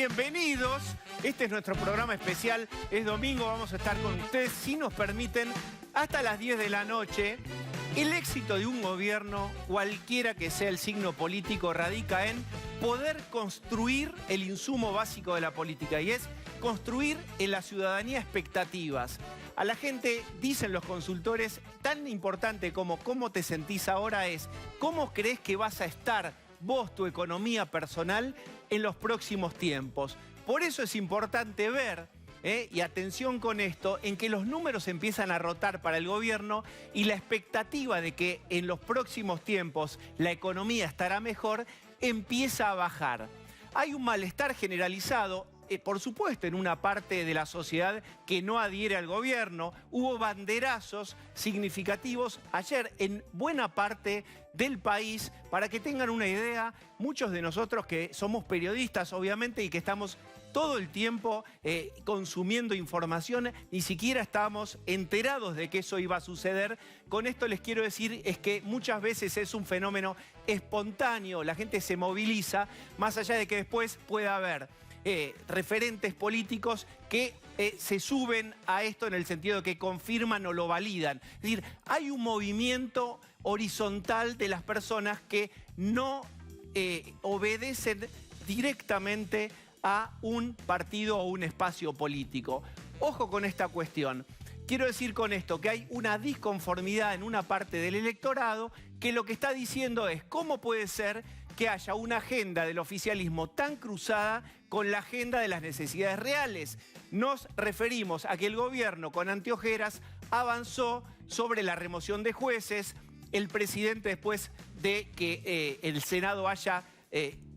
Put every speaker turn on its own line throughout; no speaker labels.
bienvenidos. Este es nuestro programa especial. Es domingo, vamos a estar con ustedes, si nos permiten, hasta las 10 de la noche. El éxito de un gobierno, cualquiera que sea el signo político, radica en poder construir el insumo básico de la política, y es construir en la ciudadanía expectativas. A la gente, dicen los consultores, tan importante como cómo te sentís ahora es cómo crees que vas a estar vos, tu economía personal, en los próximos tiempos. Por eso es importante ver, y atención con esto, en que los números empiezan a rotar para el gobierno y la expectativa de que en los próximos tiempos la economía estará mejor empieza a bajar. Hay un malestar generalizado, por supuesto, en una parte de la sociedad que no adhiere al gobierno. Hubo banderazos significativos ayer en buena parte del país. Para que tengan una idea, muchos de nosotros que somos periodistas, obviamente, y que estamos todo el tiempo consumiendo información, ni siquiera estábamos enterados de que eso iba a suceder. Con esto les quiero decir es que muchas veces es un fenómeno espontáneo, la gente se moviliza, más allá de que después pueda haber referentes políticos que se suben a esto en el sentido de que confirman o lo validan. Es decir, hay un movimiento horizontal de las personas que no obedecen directamente a un partido o un espacio político. Ojo con esta cuestión. Quiero decir con esto que hay una disconformidad en una parte del electorado que lo que está diciendo es cómo puede ser que haya una agenda del oficialismo tan cruzada con la agenda de las necesidades reales. Nos referimos a que el gobierno con anteojeras avanzó sobre la remoción de jueces, el presidente, después de que el Senado haya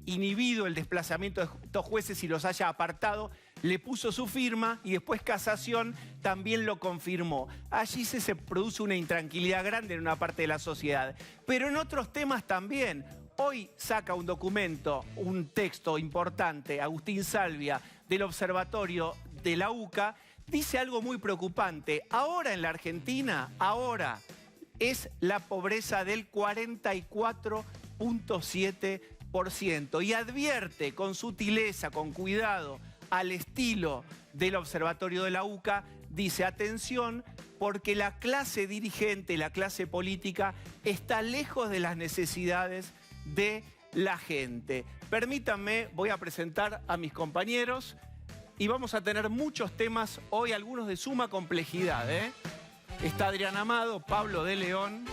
inhibido el desplazamiento de estos jueces y los haya apartado, le puso su firma y después Casación también lo confirmó. Allí se produce una intranquilidad grande en una parte de la sociedad. Pero en otros temas también. Hoy saca un documento, un texto importante, Agustín Salvia, del Observatorio de la UCA, dice algo muy preocupante. Ahora en la Argentina, es la pobreza del 44,7%. Y advierte con sutileza, con cuidado, al estilo del Observatorio de la UCA, dice, atención, porque la clase dirigente, la clase política, está lejos de las necesidades de la gente. Permítanme, voy a presentar a mis compañeros y vamos a tener muchos temas hoy, algunos de suma complejidad. Está Adrián Amado, Pablo de León,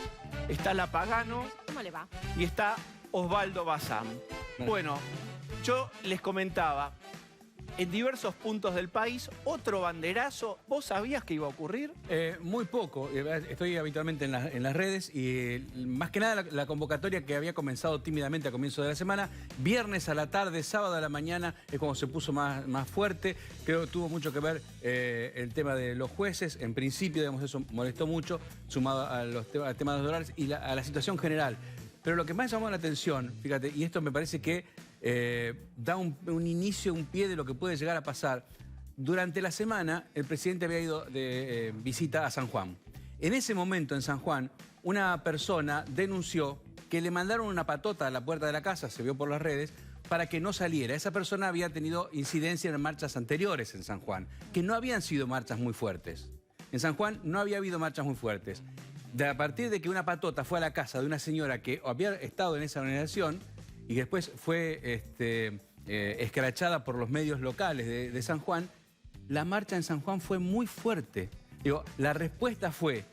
está La Pagano.
¿Cómo le va?
Y está Osvaldo Bazán. Bueno, yo les comentaba, en diversos puntos del país, otro banderazo. ¿Vos sabías que iba a ocurrir?
Muy poco. Estoy habitualmente en las redes y más que nada la convocatoria que había comenzado tímidamente a comienzo de la semana, viernes a la tarde, sábado a la mañana, es cuando se puso más fuerte. Creo que tuvo mucho que ver el tema de los jueces. En principio, digamos, eso molestó mucho, sumado al tema de los dólares y a la situación general. Pero lo que más llamó la atención, fíjate, y esto me parece que da un inicio, un pie de lo que puede llegar a pasar. Durante la semana, el presidente había ido de visita a San Juan. En ese momento, en San Juan, una persona denunció que le mandaron una patota a la puerta de la casa, se vio por las redes, para que no saliera. Esa persona había tenido incidencia en marchas anteriores en San Juan, que no habían sido marchas muy fuertes. En San Juan no había habido marchas muy fuertes. A partir de que una patota fue a la casa de una señora que había estado en esa organización y que después fue escrachada por los medios locales de San Juan, la marcha en San Juan fue muy fuerte. Digo, la respuesta fue,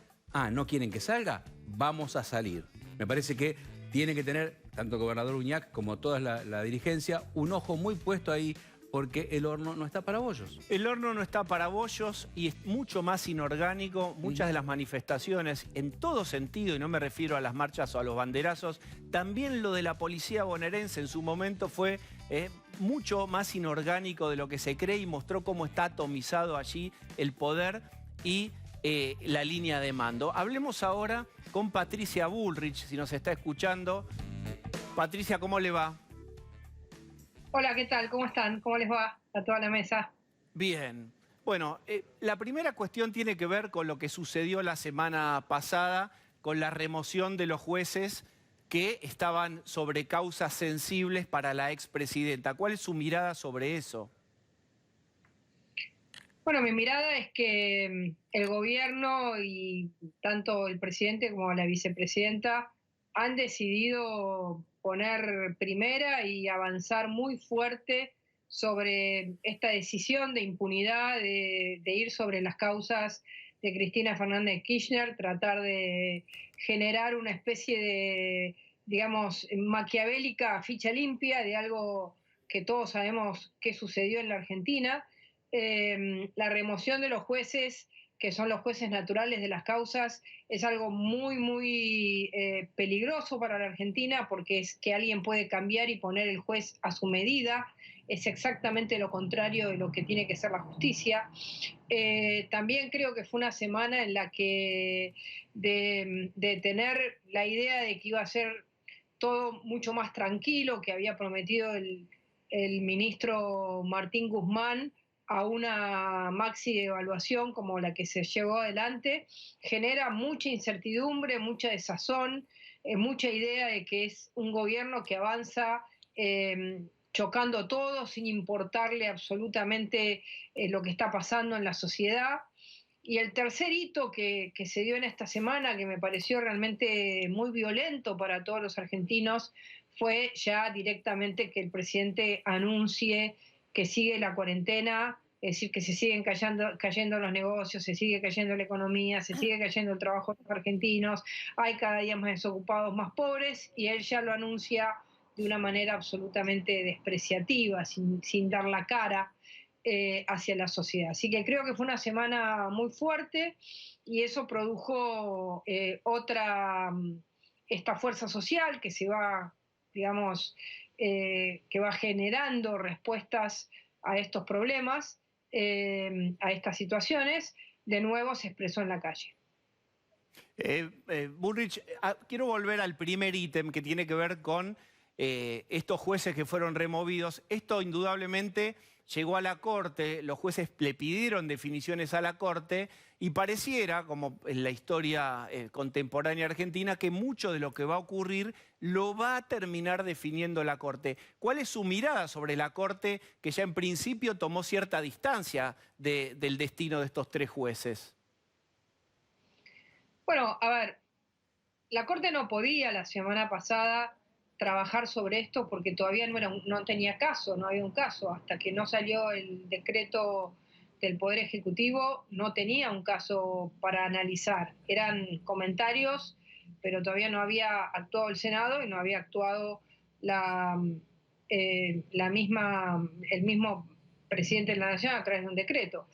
¿no quieren que salga? Vamos a salir. Me parece que tiene que tener, tanto el gobernador Uñac como toda la dirigencia, un ojo muy puesto ahí, porque el horno no está para bollos.
El horno no está para bollos y es mucho más inorgánico. Muchas de las manifestaciones, en todo sentido, y no me refiero a las marchas o a los banderazos, también lo de la policía bonaerense en su momento fue mucho más inorgánico de lo que se cree y mostró cómo está atomizado allí el poder y la línea de mando. Hablemos ahora con Patricia Bullrich, si nos está escuchando. Patricia, ¿cómo le va?
Hola, ¿qué tal? ¿Cómo están? ¿Cómo les va a toda la mesa?
Bien. Bueno, la primera cuestión tiene que ver con lo que sucedió la semana pasada, con la remoción de los jueces que estaban sobre causas sensibles para la expresidenta. ¿Cuál es su mirada sobre eso?
Bueno, mi mirada es que el gobierno y tanto el presidente como la vicepresidenta han decidido poner primera y avanzar muy fuerte sobre esta decisión de impunidad, de ir sobre las causas de Cristina Fernández Kirchner, tratar de generar una especie de, digamos, maquiavélica ficha limpia de algo que todos sabemos que sucedió en la Argentina. La remoción de los jueces, que son los jueces naturales de las causas, es algo muy, muy peligroso para la Argentina, porque es que alguien puede cambiar y poner el juez a su medida. Es exactamente lo contrario de lo que tiene que ser la justicia. También creo que fue una semana en la que de tener la idea de que iba a ser todo mucho más tranquilo, que había prometido el ministro Martín Guzmán, a una maxi evaluación como la que se llevó adelante, genera mucha incertidumbre, mucha desazón, mucha idea de que es un gobierno que avanza chocando todo sin importarle absolutamente lo que está pasando en la sociedad. Y el tercer hito que se dio en esta semana, que me pareció realmente muy violento para todos los argentinos, fue ya directamente que el presidente anuncie que sigue la cuarentena, es decir, que se siguen cayendo los negocios, se sigue cayendo la economía, se sigue cayendo el trabajo de los argentinos, hay cada día más desocupados, más pobres, y él ya lo anuncia de una manera absolutamente despreciativa, sin dar la cara hacia la sociedad. Así que creo que fue una semana muy fuerte y eso produjo esta fuerza social que se va, digamos, que va generando respuestas a estos problemas, a estas situaciones, de nuevo se expresó en la calle.
Bullrich, quiero volver al primer ítem que tiene que ver con estos jueces que fueron removidos. Esto indudablemente llegó a la Corte, los jueces le pidieron definiciones a la Corte y pareciera, como en la historia contemporánea argentina, que mucho de lo que va a ocurrir lo va a terminar definiendo la Corte. ¿Cuál es su mirada sobre la Corte, que ya en principio tomó cierta distancia del destino de estos tres jueces?
Bueno, a ver, la Corte no podía la semana pasada trabajar sobre esto porque todavía no tenía caso, no había un caso. Hasta que no salió el decreto del Poder Ejecutivo, no tenía un caso para analizar. Eran comentarios, pero todavía no había actuado el Senado y no había actuado el mismo presidente de la Nación a través de un decreto.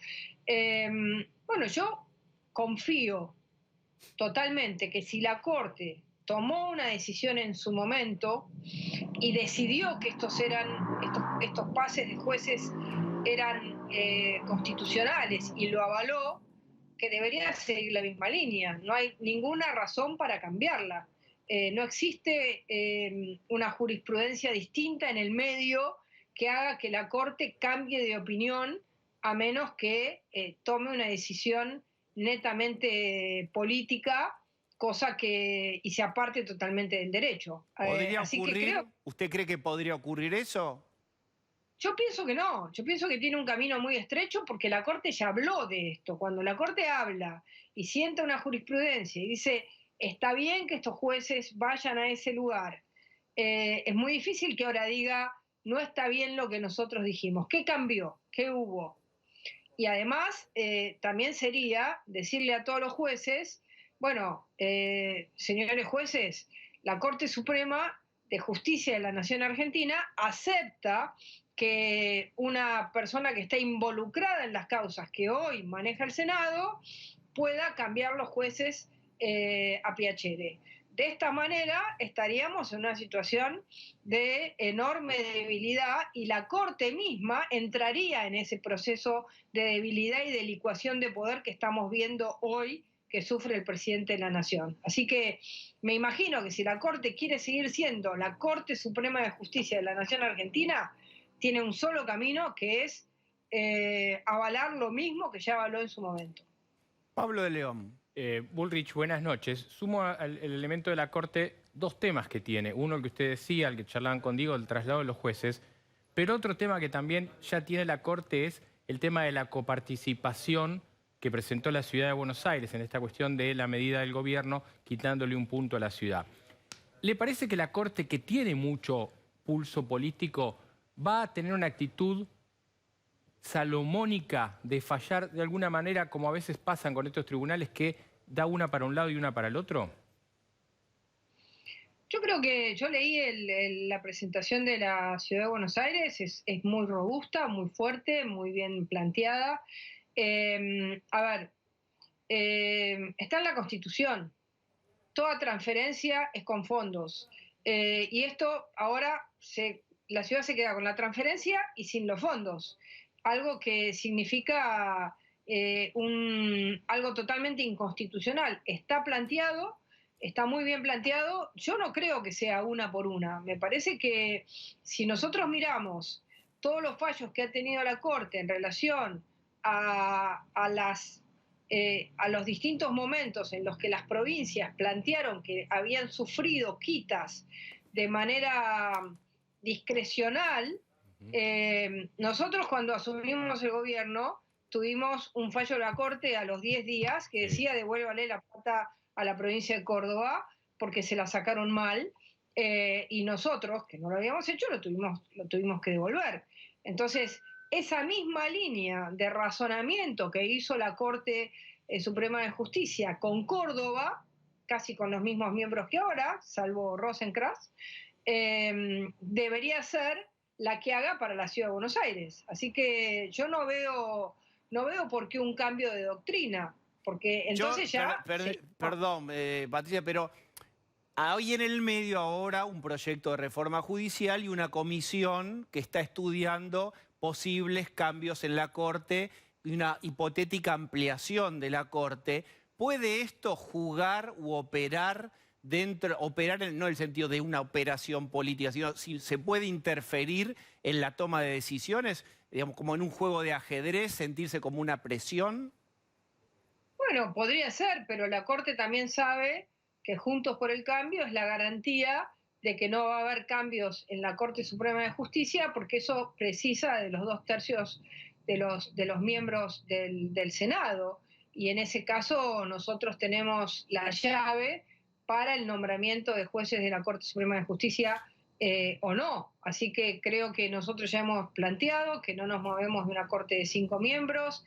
Bueno, yo confío totalmente que si la Corte tomó una decisión en su momento y decidió que estos pases de jueces eran constitucionales y lo avaló, que debería seguir la misma línea. No hay ninguna razón para cambiarla. No existe una jurisprudencia distinta en el medio que haga que la Corte cambie de opinión, a menos que tome una decisión netamente política, y se aparte totalmente del derecho.
¿Podría
Así
ocurrir?
que
¿Usted cree que podría ocurrir eso?
yo pienso que no, yo pienso que tiene un camino muy estrecho porque la Corte ya habló de esto. Cuando la Corte habla y sienta una jurisprudencia y dice, está bien que estos jueces vayan a ese lugar, es muy difícil que ahora diga, no está bien lo que nosotros dijimos. ¿Qué cambió? ¿Qué hubo? Y además, también sería decirle a todos los jueces, bueno, señores jueces, la Corte Suprema de Justicia de la Nación Argentina acepta que una persona que está involucrada en las causas que hoy maneja el Senado pueda cambiar los jueces a piacere. De esta manera estaríamos en una situación de enorme debilidad y la Corte misma entraría en ese proceso de debilidad y de licuación de poder que estamos viendo hoy que sufre el presidente de la Nación. Así que me imagino que si la Corte quiere seguir siendo la Corte Suprema de Justicia de la Nación Argentina, tiene un solo camino, que es avalar lo mismo que ya avaló en su momento.
Pablo de León.
Bullrich, buenas noches. Sumo el elemento de la Corte dos temas que tiene. Uno, el que usted decía, el que charlaban con Diego, el traslado de los jueces. Pero otro tema que también ya tiene la Corte es el tema de la coparticipación que presentó la Ciudad de Buenos Aires en esta cuestión de la medida del gobierno quitándole un punto a la ciudad. ¿Le parece que la Corte, que tiene mucho pulso político, va a tener una actitud salomónica de fallar de alguna manera, como a veces pasan con estos tribunales, que da una para un lado y una para el otro?
Yo creo que yo leí la presentación de la Ciudad de Buenos Aires, es muy robusta, muy fuerte, muy bien planteada. A ver, está en la Constitución. Toda transferencia es con fondos. Y esto ahora la ciudad se queda con la transferencia y sin los fondos. Algo que significa algo totalmente inconstitucional. Está planteado, está muy bien planteado. Yo no creo que sea una por una. Me parece que si nosotros miramos todos los fallos que ha tenido la Corte en relación a los distintos momentos en los que las provincias plantearon que habían sufrido quitas de manera discrecional, nosotros cuando asumimos el gobierno tuvimos un fallo de la Corte a los 10 días que decía devuélvale la plata a la provincia de Córdoba porque se la sacaron mal, y nosotros, que no lo habíamos hecho, lo tuvimos que devolver. Entonces, esa misma línea de razonamiento que hizo la Corte Suprema de Justicia con Córdoba, casi con los mismos miembros que ahora, salvo Rosenkrantz, debería ser la que haga para la Ciudad de Buenos Aires. Así que yo no veo por qué un cambio de doctrina, porque entonces
Perdón, Patricia, pero hay en el medio ahora un proyecto de reforma judicial y una comisión que está estudiando posibles cambios en la Corte y una hipotética ampliación de la Corte. ¿Puede esto jugar u operar no en el sentido de una operación política, sino si se puede interferir en la toma de decisiones, digamos, como en un juego de ajedrez, sentirse como una presión?
Bueno, podría ser, pero la Corte también sabe que Juntos por el Cambio es la garantía de que no va a haber cambios en la Corte Suprema de Justicia, porque eso precisa de los 2/3 de los miembros del Senado. Y en ese caso nosotros tenemos la llave para el nombramiento de jueces de la Corte Suprema de Justicia o no. Así que creo que nosotros ya hemos planteado que no nos movemos de una Corte de 5 miembros.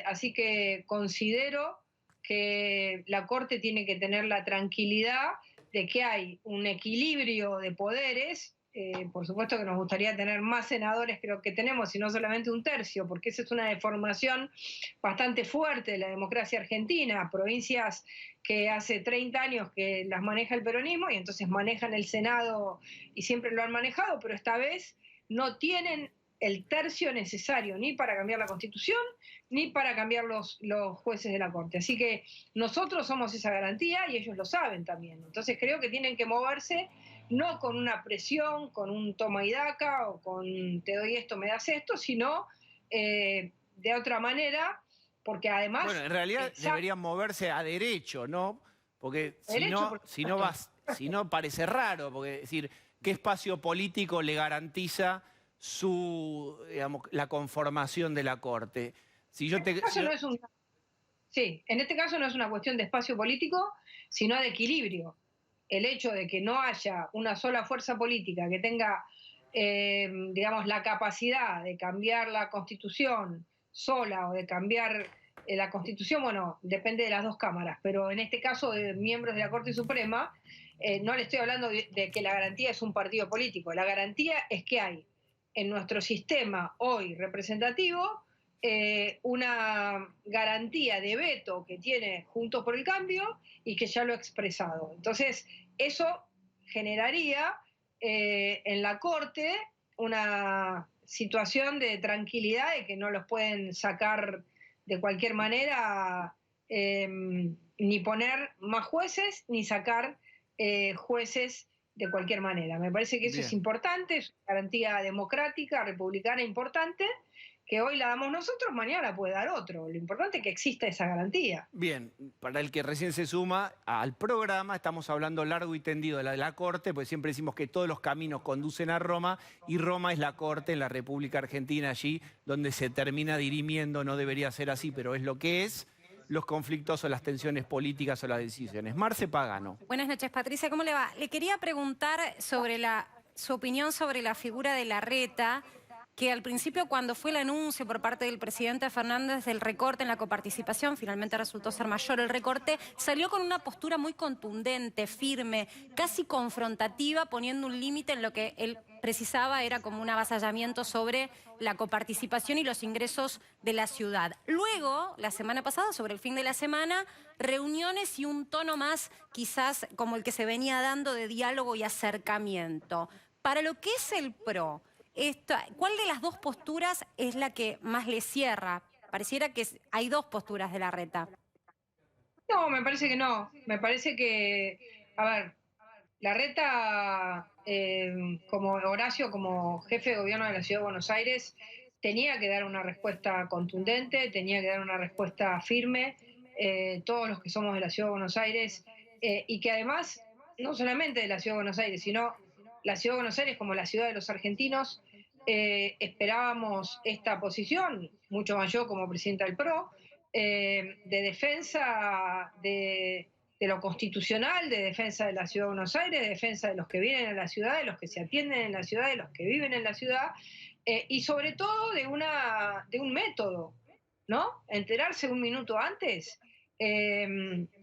Así que considero que la Corte tiene que tener la tranquilidad de que hay un equilibrio de poderes. Por supuesto que nos gustaría tener más senadores que lo que tenemos, y no solamente 1/3, porque esa es una deformación bastante fuerte de la democracia argentina. Provincias que hace 30 años que las maneja el peronismo y entonces manejan el Senado y siempre lo han manejado, pero esta vez no tienen el tercio necesario ni para cambiar la Constitución ni para cambiar los jueces de la Corte. Así que nosotros somos esa garantía y ellos lo saben también. Entonces creo que tienen que moverse no con una presión, con un toma y daca o con te doy esto, me das esto, sino de otra manera, porque además...
Bueno, en realidad deberían moverse a derecho, ¿no? Porque si no parece raro, porque es decir, ¿qué espacio político le garantiza la conformación de la Corte?
Sí, en este caso no es una cuestión de espacio político, sino de equilibrio. El hecho de que no haya una sola fuerza política que tenga, digamos, la capacidad de cambiar la Constitución sola o de cambiar la Constitución, bueno, depende de las dos cámaras, pero en este caso de miembros de la Corte Suprema, no le estoy hablando de que la garantía es un partido político, la garantía es que hay en nuestro sistema hoy representativo una garantía de veto que tiene Juntos por el Cambio y que ya lo ha expresado. Entonces, eso generaría en la Corte una situación de tranquilidad de que no los pueden sacar de cualquier manera, ni poner más jueces, ni sacar jueces de cualquier manera. Me parece que eso es importante, es una garantía democrática, republicana importante, que hoy la damos nosotros, mañana la puede dar otro. Lo importante es que exista esa garantía.
Bien, para el que recién se suma al programa, estamos hablando largo y tendido de la Corte, porque siempre decimos que todos los caminos conducen a Roma, y Roma es la Corte en la República Argentina, allí donde se termina dirimiendo, no debería ser así, pero es lo que es, los conflictos o las tensiones políticas o las decisiones. Marce Pagano.
Buenas noches, Patricia, ¿cómo le va? Le quería preguntar sobre su opinión sobre la figura de Larreta, que al principio, cuando fue el anuncio por parte del presidente Fernández del recorte en la coparticipación, finalmente resultó ser mayor el recorte, salió con una postura muy contundente, firme, casi confrontativa, poniendo un límite en lo que él precisaba era como un avasallamiento sobre la coparticipación y los ingresos de la ciudad. Luego, la semana pasada, sobre el fin de la semana, reuniones y un tono más quizás como el que se venía dando de diálogo y acercamiento. Para lo que es el PRO, ¿cuál de las dos posturas es la que más le cierra? Pareciera que hay dos posturas de Larreta.
No, me parece que no. Me parece que, a ver, Larreta, como Horacio, como jefe de gobierno de la Ciudad de Buenos Aires, tenía que dar una respuesta contundente, tenía que dar una respuesta firme, todos los que somos de la Ciudad de Buenos Aires, y que además, no solamente de la Ciudad de Buenos Aires, sino la Ciudad de Buenos Aires como la ciudad de los argentinos, esperábamos esta posición, mucho más yo como presidenta del PRO, de defensa de lo constitucional, de defensa de la Ciudad de Buenos Aires, de defensa de los que vienen a la ciudad, de los que se atienden en la ciudad, de los que viven en la ciudad, y sobre todo de un método, ¿no? Enterarse un minuto antes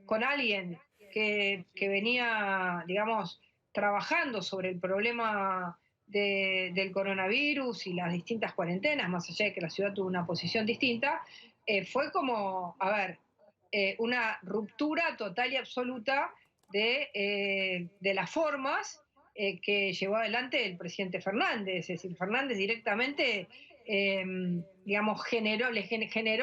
con alguien que venía, digamos, trabajando sobre el problema del coronavirus y las distintas cuarentenas, más allá de que la ciudad tuvo una posición distinta, fue como, a ver, una ruptura total y absoluta de las formas que llevó adelante el presidente Fernández. Es decir, Fernández directamente, digamos, generó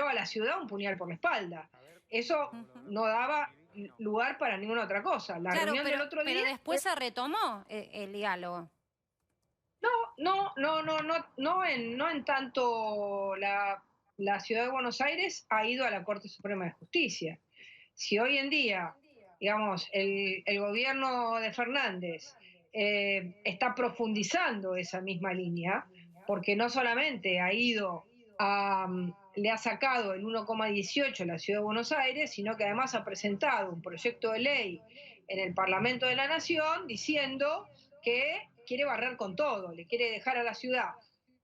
a la ciudad un puñal por la espalda. Eso no daba lugar para ninguna otra cosa. La reunión del otro día...
Pero después se retomó el diálogo.
No en tanto la Ciudad de Buenos Aires ha ido a la Corte Suprema de Justicia. Si hoy en día, digamos, el gobierno de Fernández está profundizando esa misma línea, porque no solamente le ha sacado el 1,18 a la Ciudad de Buenos Aires, sino que además ha presentado un proyecto de ley en el Parlamento de la Nación diciendo que quiere barrer con todo, le quiere dejar a la ciudad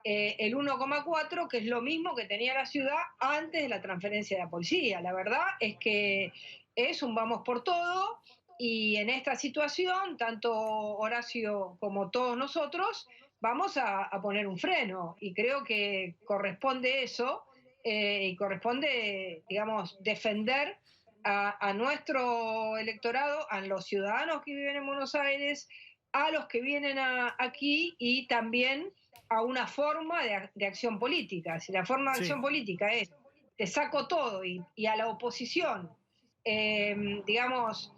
el 1,4, que es lo mismo que tenía la ciudad antes de la transferencia de la policía. La verdad es que es un vamos por todo, y en esta situación, tanto Horacio como todos nosotros, vamos a poner un freno, y creo que corresponde eso, y corresponde, digamos, defender a nuestro electorado, a los ciudadanos que viven en Buenos Aires, a los que vienen aquí, y también a una forma de acción política. Si la forma de acción política es, te saco todo, y a la oposición, digamos,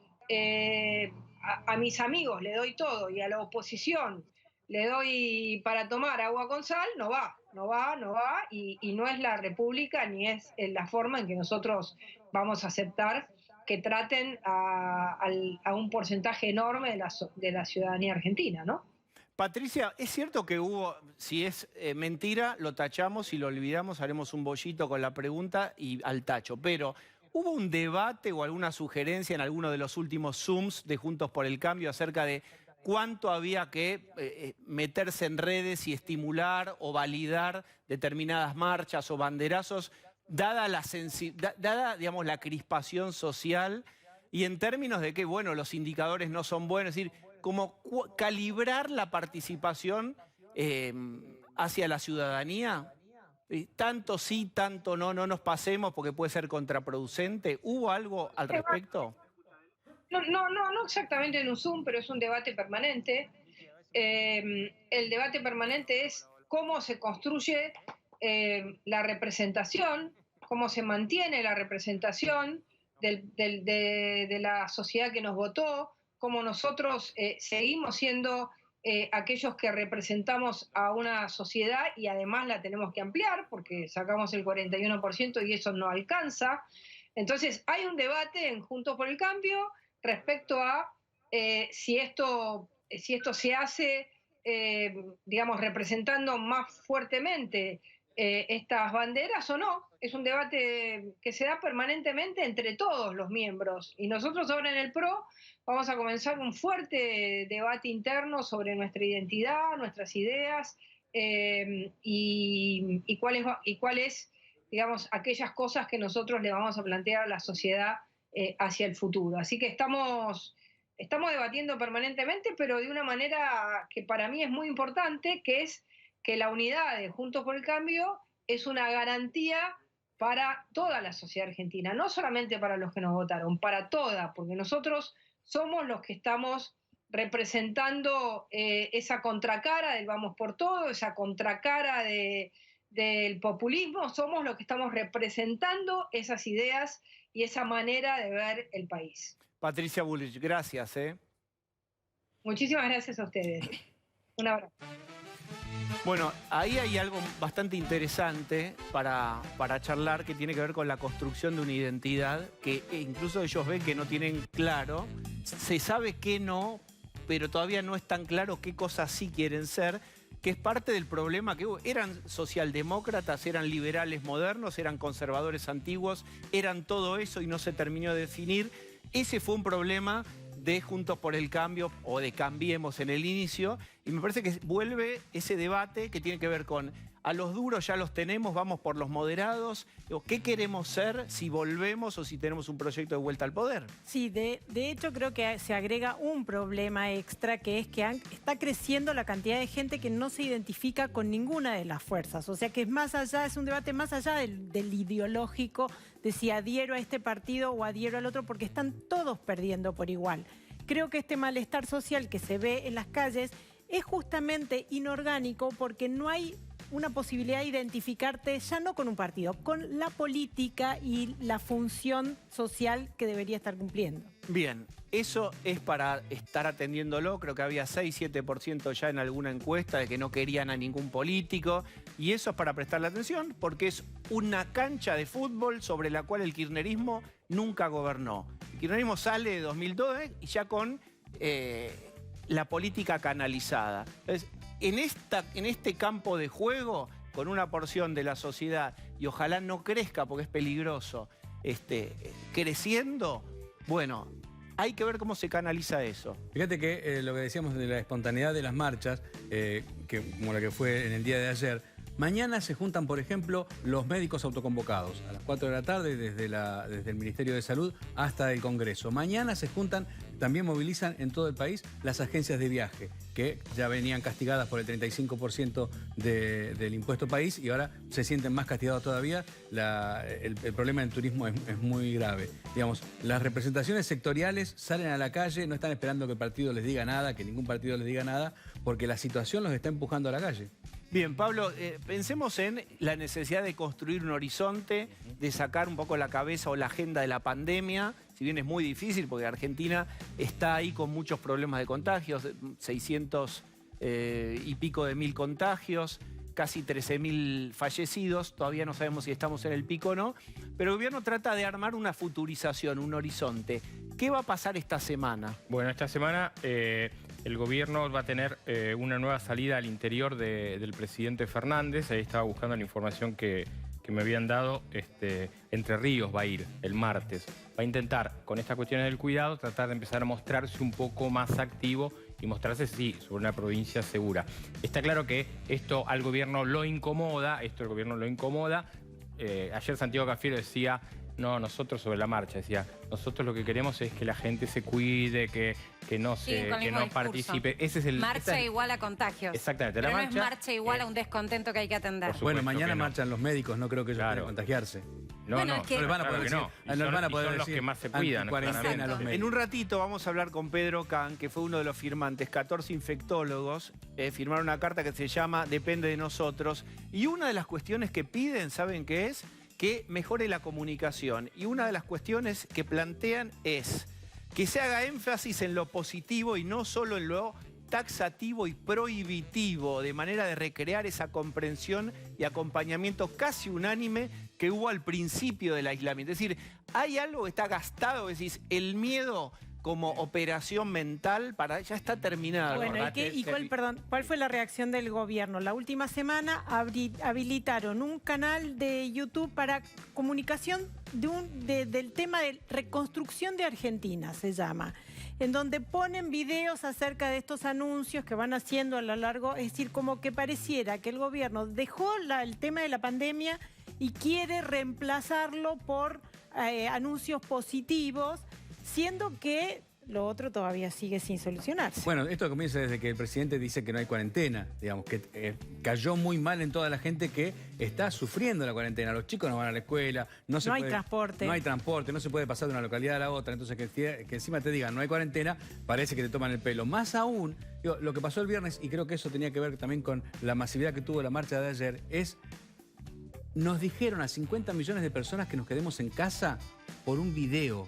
a mis amigos le doy todo, y a la oposición le doy para tomar agua con sal, no va, y no es la República, ni es la forma en que nosotros vamos a aceptar que traten a un porcentaje enorme de la ciudadanía argentina, ¿no?
Patricia, ¿es cierto que hubo, si es mentira, lo tachamos, si lo olvidamos, haremos un bollito con la pregunta y al tacho, pero ¿hubo un debate o alguna sugerencia en alguno de los últimos Zooms de Juntos por el Cambio acerca de cuánto había que meterse en redes y estimular o validar determinadas marchas o banderazos, dada digamos, la crispación social, y en términos de que, bueno, los indicadores no son buenos, es decir, como calibrar la participación hacia la ciudadanía? Tanto sí, tanto no, no nos pasemos porque puede ser contraproducente. ¿Hubo algo al respecto?
No exactamente en un Zoom, pero es un debate permanente. El debate permanente es cómo se construye la representación, cómo se mantiene la representación de la sociedad que nos votó, cómo nosotros seguimos siendo aquellos que representamos a una sociedad y además la tenemos que ampliar porque sacamos el 41% y eso no alcanza. Entonces hay un debate en Juntos por el Cambio respecto a si esto se hace, digamos, representando más fuertemente estas banderas o no. Es un debate que se da permanentemente entre todos los miembros. Y nosotros ahora en el PRO vamos a comenzar un fuerte debate interno sobre nuestra identidad, nuestras ideas y cuáles, digamos, aquellas cosas que nosotros le vamos a plantear a la sociedad hacia el futuro. Así que estamos debatiendo permanentemente, pero de una manera que para mí es muy importante, que es que la unidad de Juntos por el Cambio es una garantía para toda la sociedad argentina, no solamente para los que nos votaron, para toda, porque nosotros somos los que estamos representando esa contracara del vamos por todo, esa contracara del populismo, somos los que estamos representando esas ideas y esa manera de ver el país.
Patricia Bullrich, gracias.
Muchísimas gracias a ustedes. Un abrazo.
Bueno, ahí hay algo bastante interesante para charlar que tiene que ver con la construcción de una identidad que incluso ellos ven que no tienen claro. Se sabe que no, pero todavía no es tan claro qué cosas sí quieren ser, que es parte del problema que eran socialdemócratas, eran liberales modernos, eran conservadores antiguos, eran todo eso y no se terminó de definir. Ese fue un problema de Juntos por el Cambio o de Cambiemos en el inicio, y me parece que vuelve ese debate que tiene que ver con a los duros ya los tenemos, vamos por los moderados, ¿qué queremos ser si volvemos o si tenemos un proyecto de vuelta al poder?
Sí, de hecho creo que se agrega un problema extra, que es que está creciendo la cantidad de gente que no se identifica con ninguna de las fuerzas, o sea que es más allá, es un debate más allá del ideológico, de si adhiero a este partido o adhiero al otro, porque están todos perdiendo por igual. Creo que este malestar social que se ve en las calles es justamente inorgánico porque no hay una posibilidad de identificarte ya no con un partido, con la política y la función social que debería estar cumpliendo.
Bien, eso es para estar atendiéndolo. Creo que había 6-7% ya en alguna encuesta de que no querían a ningún político. Y eso es para prestarle atención porque es una cancha de fútbol sobre la cual el kirchnerismo nunca gobernó. El kirchnerismo sale de 2002 y ya con la política canalizada. Entonces, en este campo de juego, con una porción de la sociedad, y ojalá no crezca porque es peligroso, creciendo, bueno, hay que ver cómo se canaliza eso.
Fíjate que lo que decíamos de la espontaneidad de las marchas, como la que fue en el día de ayer, mañana se juntan, por ejemplo, los médicos autoconvocados a las 4 de la tarde desde el Ministerio de Salud hasta el Congreso. Mañana se juntan, también movilizan en todo el país las agencias de viaje, que ya venían castigadas por el 35% del impuesto país y ahora se sienten más castigados todavía. El problema del turismo es muy grave. Digamos, las representaciones sectoriales salen a la calle, no están esperando que el partido les diga nada, que ningún partido les diga nada, porque la situación los está empujando a la calle.
Bien, Pablo, pensemos en la necesidad de construir un horizonte, de sacar un poco la cabeza o la agenda de la pandemia, si bien es muy difícil porque Argentina está ahí con muchos problemas de contagios, 600 y pico de mil contagios, casi 13.000 fallecidos, todavía no sabemos si estamos en el pico o no, pero el gobierno trata de armar una futurización, un horizonte. ¿Qué va a pasar esta semana?
Bueno, esta semana el gobierno va a tener una nueva salida al interior del presidente Fernández. Ahí estaba buscando la información que me habían dado. Entre Ríos va a ir el martes. Va a intentar, con estas cuestiones del cuidado, tratar de empezar a mostrarse un poco más activo y mostrarse, sí, sobre una provincia segura. Está claro que esto al gobierno lo incomoda, ayer Santiago Cafiero decía, no, nosotros sobre la marcha, decía, nosotros lo que queremos es que la gente se cuide, que no participe. Ese es
marcha igual a contagios.
Exactamente.
Pero no es marcha igual a un descontento que hay que atender.
Bueno, mañana marchan los médicos, no creo que ellos puedan contagiarse.
No les
van a poder decir.
No van a poder decir. Son los que más se cuidan.
Cuarentena a los médicos.
En un ratito vamos a hablar con Pedro Can, que fue uno de los firmantes. 14 infectólogos firmaron una carta que se llama Depende de nosotros. Y una de las cuestiones que piden, ¿saben qué es? Que mejore la comunicación. Y una de las cuestiones que plantean es que se haga énfasis en lo positivo y no solo en lo taxativo y prohibitivo, de manera de recrear esa comprensión y acompañamiento casi unánime que hubo al principio del aislamiento. Es decir, hay algo que está gastado, decís, el miedo como operación mental ya está terminado.
Bueno, ¿cuál fue la reacción del gobierno? La última semana habilitaron un canal de YouTube para comunicación del tema de reconstrucción de Argentina, se llama, en donde ponen videos acerca de estos anuncios que van haciendo a lo largo, es decir, como que pareciera que el gobierno dejó el tema de la pandemia y quiere reemplazarlo por anuncios positivos, siendo que lo otro todavía sigue sin solucionarse.
Bueno, esto comienza desde que el presidente dice que no hay cuarentena, digamos, que cayó muy mal en toda la gente que está sufriendo la cuarentena. Los chicos no van a la escuela, no hay transporte. No hay transporte, no se puede pasar de una localidad a la otra. Entonces, que encima te digan no hay cuarentena, parece que te toman el pelo. Más aún, digo, lo que pasó el viernes, y creo que eso tenía que ver también con la masividad que tuvo la marcha de ayer, nos dijeron a 50 millones de personas que nos quedemos en casa por un video.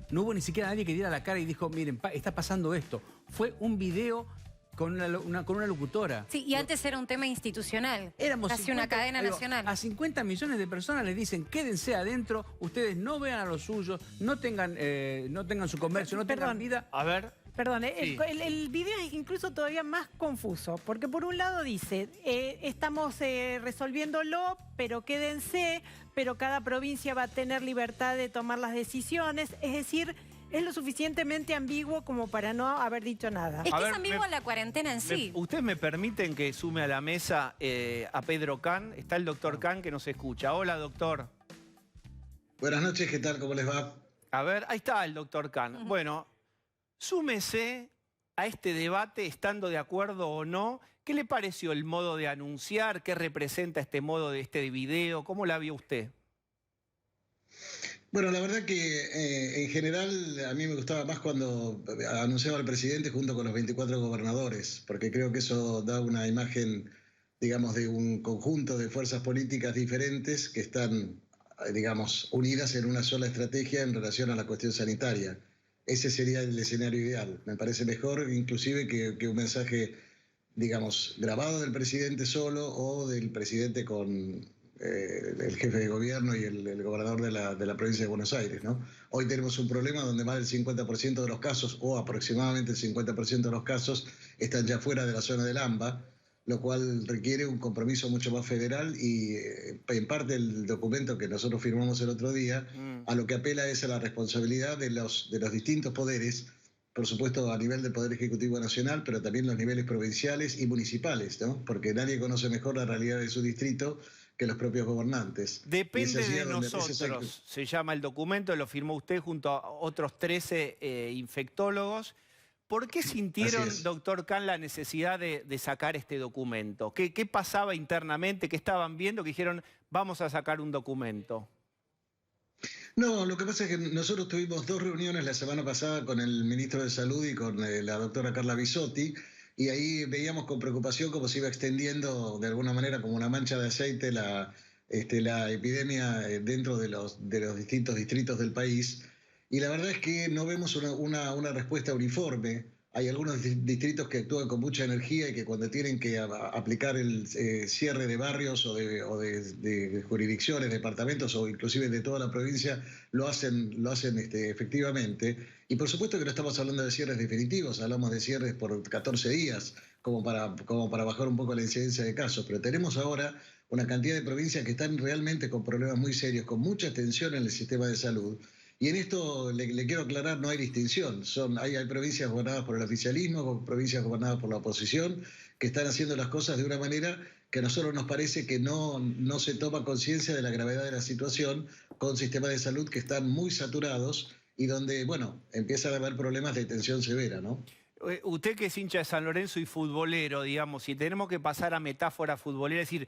No hubo ni siquiera nadie que diera la cara y dijo, miren, está pasando esto. Fue un video con una locutora.
Sí, y antes era un tema institucional.
Éramos
casi una cadena nacional.
A 50 millones de personas les dicen, quédense adentro, ustedes no vean a los suyos, no tengan su comercio, no tengan vida.
A ver.
Perdón, sí. el video es incluso todavía más confuso, porque por un lado dice, estamos resolviéndolo, pero quédense, pero cada provincia va a tener libertad de tomar las decisiones, es decir, es lo suficientemente ambiguo como para no haber dicho nada.
Es que es ambiguo la cuarentena en sí.
¿Ustedes me permiten que sume a la mesa a Pedro Can? Está el doctor Can que nos escucha. Hola, doctor.
Buenas noches, ¿qué tal? ¿Cómo les va?
A ver, ahí está el doctor Can. Bueno, súmese a este debate, estando de acuerdo o no. ¿Qué le pareció el modo de anunciar? ¿Qué representa este modo de este video? ¿Cómo la vio usted?
Bueno, la verdad que en general a mí me gustaba más cuando anunciaba el presidente junto con los 24 gobernadores, porque creo que eso da una imagen, digamos, de un conjunto de fuerzas políticas diferentes que están, digamos, unidas en una sola estrategia en relación a la cuestión sanitaria. Ese sería el escenario ideal. Me parece mejor inclusive que un mensaje, digamos, grabado del presidente solo o del presidente con el jefe de gobierno y el gobernador de la provincia de Buenos Aires, ¿no? Hoy tenemos un problema donde más del 50% de los casos, o aproximadamente el 50% de los casos, están ya fuera de la zona del AMBA, lo cual requiere un compromiso mucho más federal y en parte el documento que nosotros firmamos el otro día, a lo que apela es a la responsabilidad de los distintos poderes, por supuesto a nivel del Poder Ejecutivo Nacional, pero también los niveles provinciales y municipales, ¿no? Porque nadie conoce mejor la realidad de su distrito que los propios gobernantes.
Depende de nosotros, se llama el documento, lo firmó usted junto a otros 13 infectólogos. ¿Por qué sintieron, doctor Can, la necesidad de sacar este documento? ¿Qué pasaba internamente? ¿Qué estaban viendo que dijeron, vamos a sacar un documento?
No, lo que pasa es que nosotros tuvimos 2 reuniones la semana pasada con el ministro de Salud y con la doctora Carla Bisotti, y ahí veíamos con preocupación cómo se iba extendiendo de alguna manera como una mancha de aceite la epidemia dentro de los distintos distritos del país. Y la verdad es que no vemos una respuesta uniforme. Hay algunos distritos que actúan con mucha energía y que cuando tienen que aplicar el cierre de barrios o de jurisdicciones, departamentos o inclusive de toda la provincia, lo hacen efectivamente. Y por supuesto que no estamos hablando de cierres definitivos, hablamos de cierres por 14 días, como para bajar un poco la incidencia de casos. Pero tenemos ahora una cantidad de provincias que están realmente con problemas muy serios, con mucha tensión en el sistema de salud. Y en esto le quiero aclarar, no hay distinción. Hay provincias gobernadas por el oficialismo, provincias gobernadas por la oposición, que están haciendo las cosas de una manera que a nosotros nos parece que no se toma conciencia de la gravedad de la situación, con sistemas de salud que están muy saturados y donde, bueno, empiezan a haber problemas de tensión severa, ¿no?
Usted que es hincha de San Lorenzo y futbolero, digamos, si tenemos que pasar a metáfora futbolera, es decir,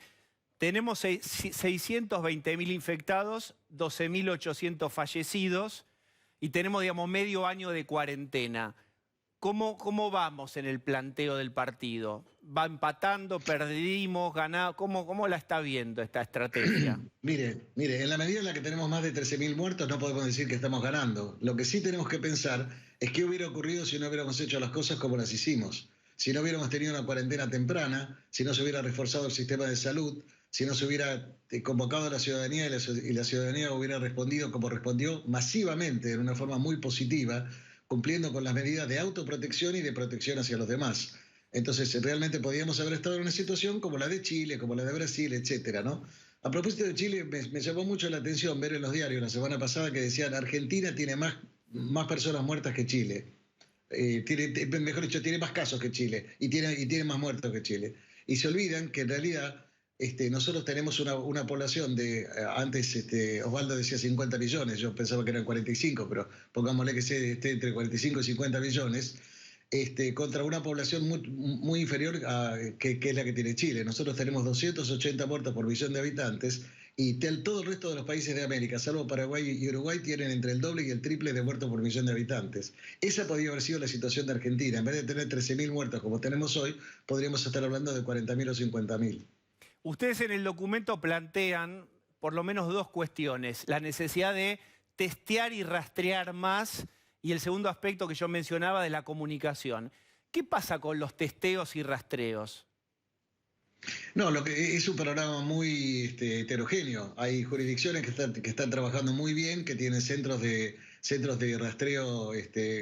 tenemos 620.000 infectados, 12.800 fallecidos y tenemos, digamos, medio año de cuarentena. ¿Cómo vamos en el planteo del partido? ¿Va empatando, perdimos, ganamos? ¿Cómo la está viendo esta estrategia?
Mire, en la medida en la que tenemos más de 13.000 muertos no podemos decir que estamos ganando. Lo que sí tenemos que pensar es qué hubiera ocurrido si no hubiéramos hecho las cosas como las hicimos. si no hubiéramos tenido una cuarentena temprana, si no se hubiera reforzado el sistema de salud, si no se hubiera convocado a la ciudadanía y la ciudadanía hubiera respondido como respondió masivamente, de una forma muy positiva, cumpliendo con las medidas de autoprotección y de protección hacia los demás. Entonces, realmente podíamos haber estado en una situación como la de Chile, como la de Brasil, etcétera, ¿no? A propósito de Chile, me llamó mucho la atención ver en los diarios la semana pasada que decían Argentina tiene más personas muertas que Chile. Mejor dicho, tiene más casos que Chile y tiene más muertos que Chile. Y se olvidan que en realidad nosotros tenemos una población de, antes Osvaldo decía 50 millones, yo pensaba que eran 45, pero pongámosle que esté entre 45 y 50 millones, contra una población muy inferior que es la que tiene Chile. Nosotros tenemos 280 muertos por millón de habitantes y todo el resto de los países de América, salvo Paraguay y Uruguay, tienen entre el doble y el triple de muertos por millón de habitantes. Esa podría haber sido la situación de Argentina. En vez de tener 13.000 muertos como tenemos hoy, podríamos estar hablando de 40.000 o 50.000.
Ustedes en el documento plantean por lo menos dos cuestiones. La necesidad de testear y rastrear más y el segundo aspecto que yo mencionaba de la comunicación. ¿Qué pasa con los testeos y rastreos?
No, lo que es un programa muy heterogéneo. Hay jurisdicciones que están trabajando muy bien, que tienen centros de rastreo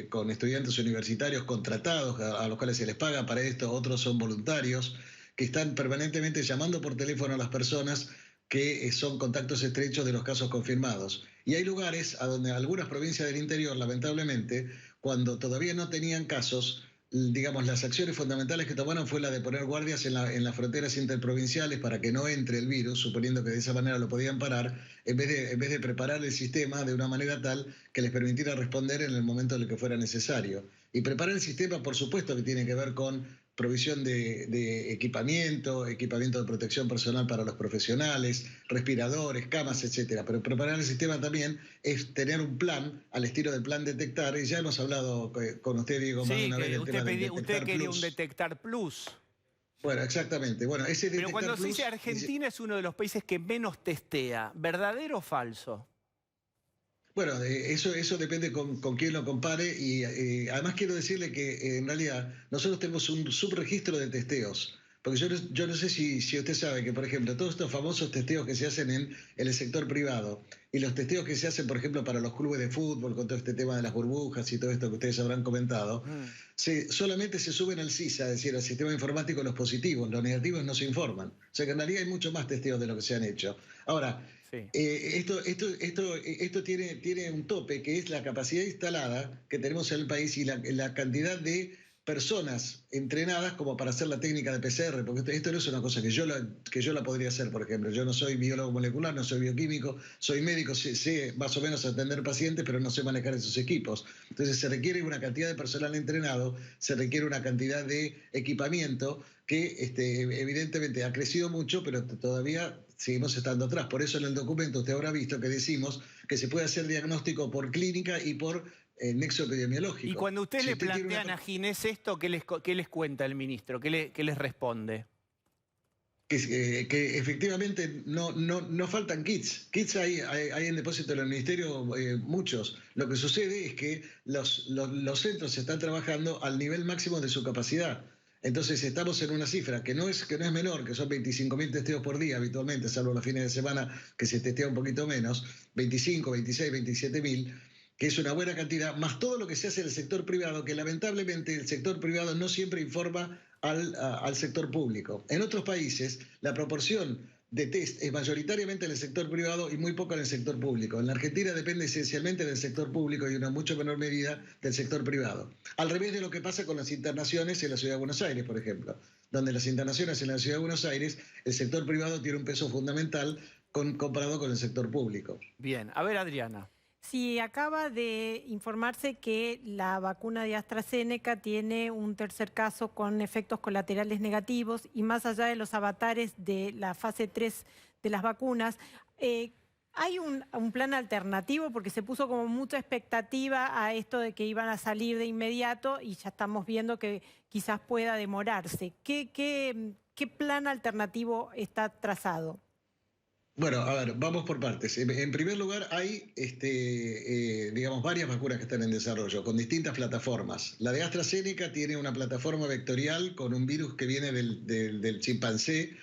con estudiantes universitarios contratados, a los cuales se les paga para esto, otros son voluntarios, que están permanentemente llamando por teléfono a las personas que son contactos estrechos de los casos confirmados. Y hay lugares a donde algunas provincias del interior, lamentablemente, cuando todavía no tenían casos, digamos, las acciones fundamentales que tomaron fue la de poner guardias en las fronteras interprovinciales para que no entre el virus, suponiendo que de esa manera lo podían parar, en vez de preparar el sistema de una manera tal que les permitiera responder en el momento en el que fuera necesario. Y preparar el sistema, por supuesto, que tiene que ver con provisión de equipamiento de protección personal para los profesionales, respiradores, camas, etcétera. Pero preparar el sistema también es tener un plan al estilo del plan Detectar. Y ya hemos hablado con usted, Diego, más de una vez del tema del Detectar
usted quería
Plus.
un Detectar Plus.
Bueno, exactamente. Bueno, ese
Pero
Detectar
cuando se
Plus,
dice Argentina es uno de los países que menos testea, ¿verdadero o falso?
Bueno, eso depende con quién lo compare y además quiero decirle que en realidad nosotros tenemos un subregistro de testeos. Porque yo no sé si usted sabe que, por ejemplo, todos estos famosos testeos que se hacen en el sector privado y los testeos que se hacen, por ejemplo, para los clubes de fútbol, con todo este tema de las burbujas y todo esto que ustedes habrán comentado, solamente se suben al CISA, es decir, al sistema informático, los positivos, los negativos no se informan. O sea que en realidad hay mucho más testeos de lo que se han hecho. Ahora,
sí.
Esto tiene un tope, que es la capacidad instalada que tenemos en el país y la cantidad de personas entrenadas como para hacer la técnica de PCR, porque esto no es una cosa que yo la podría hacer, por ejemplo. Yo no soy biólogo molecular, no soy bioquímico, soy médico, sé más o menos atender pacientes, pero no sé manejar esos equipos. Entonces se requiere una cantidad de personal entrenado, se requiere una cantidad de equipamiento que evidentemente ha crecido mucho, pero todavía seguimos estando atrás. Por eso en el documento usted habrá visto que decimos que se puede hacer diagnóstico por clínica y por nexo epidemiológico.
Y cuando usted le plantean a Ginés esto, ¿qué les cuenta el ministro? ¿Qué les responde?
Que efectivamente no faltan kits. Kits hay en depósito en el ministerio muchos. Lo que sucede es que los centros están trabajando al nivel máximo de su capacidad. Entonces estamos en una cifra que no es menor, que son 25.000 testeos por día habitualmente, salvo los fines de semana que se testea un poquito menos, 25, 26, 27.000, que es una buena cantidad, más todo lo que se hace en el sector privado, que lamentablemente el sector privado no siempre informa al sector público. En otros países la proporción de test es mayoritariamente en el sector privado y muy poco en el sector público. En la Argentina depende esencialmente del sector público y en una mucho menor medida del sector privado. Al revés de lo que pasa con las internaciones en la Ciudad de Buenos Aires, por ejemplo, donde las internaciones en la Ciudad de Buenos Aires, el sector privado tiene un peso fundamental comparado con el sector público.
Bien, a ver, Adriana.
Sí, acaba de informarse que la vacuna de AstraZeneca tiene un tercer caso con efectos colaterales negativos y más allá de los avatares de la fase 3 de las vacunas, ¿hay un plan alternativo? Porque se puso como mucha expectativa a esto de que iban a salir de inmediato y ya estamos viendo que quizás pueda demorarse. ¿Qué plan alternativo está trazado?
Bueno, a ver, vamos por partes. En primer lugar, hay, digamos, varias vacunas que están en desarrollo, con distintas plataformas. La de AstraZeneca tiene una plataforma vectorial con un virus que viene del chimpancé.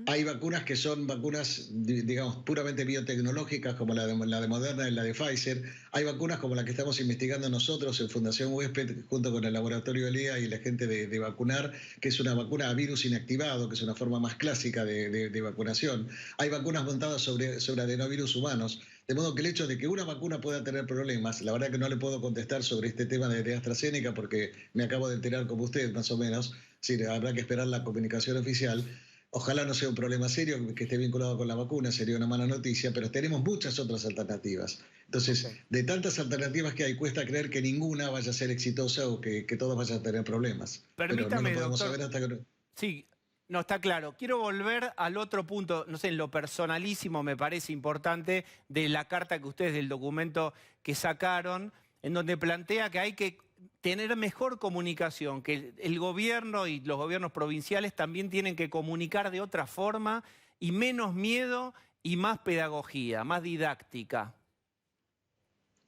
Hay vacunas que son vacunas, digamos, puramente biotecnológicas, como la de Moderna y la de Pfizer. Hay vacunas como la que estamos investigando nosotros en Fundación Huésped, junto con el laboratorio ELEA y la gente de vacunar, que es una vacuna a virus inactivado, que es una forma más clásica de vacunación. Hay vacunas montadas sobre adenovirus humanos, de modo que el hecho de que una vacuna pueda tener problemas, la verdad que no le puedo contestar sobre este tema de AstraZeneca porque me acabo de enterar como usted, más o menos, sí, habrá que esperar la comunicación oficial. Ojalá no sea un problema serio que esté vinculado con la vacuna, sería una mala noticia, pero tenemos muchas otras alternativas. Entonces, de tantas alternativas que hay, cuesta creer que ninguna vaya a ser exitosa o que todas vayan a tener problemas.
Permítame,
pero no lo podemos
doctor.
saber hasta que...
Sí, no, está claro. Quiero volver al otro punto, no sé, en lo personalísimo me parece importante, de la carta que ustedes, del documento que sacaron, en donde plantea que hay que tener mejor comunicación, que el gobierno y los gobiernos provinciales también tienen que comunicar de otra forma y menos miedo y más pedagogía, más didáctica.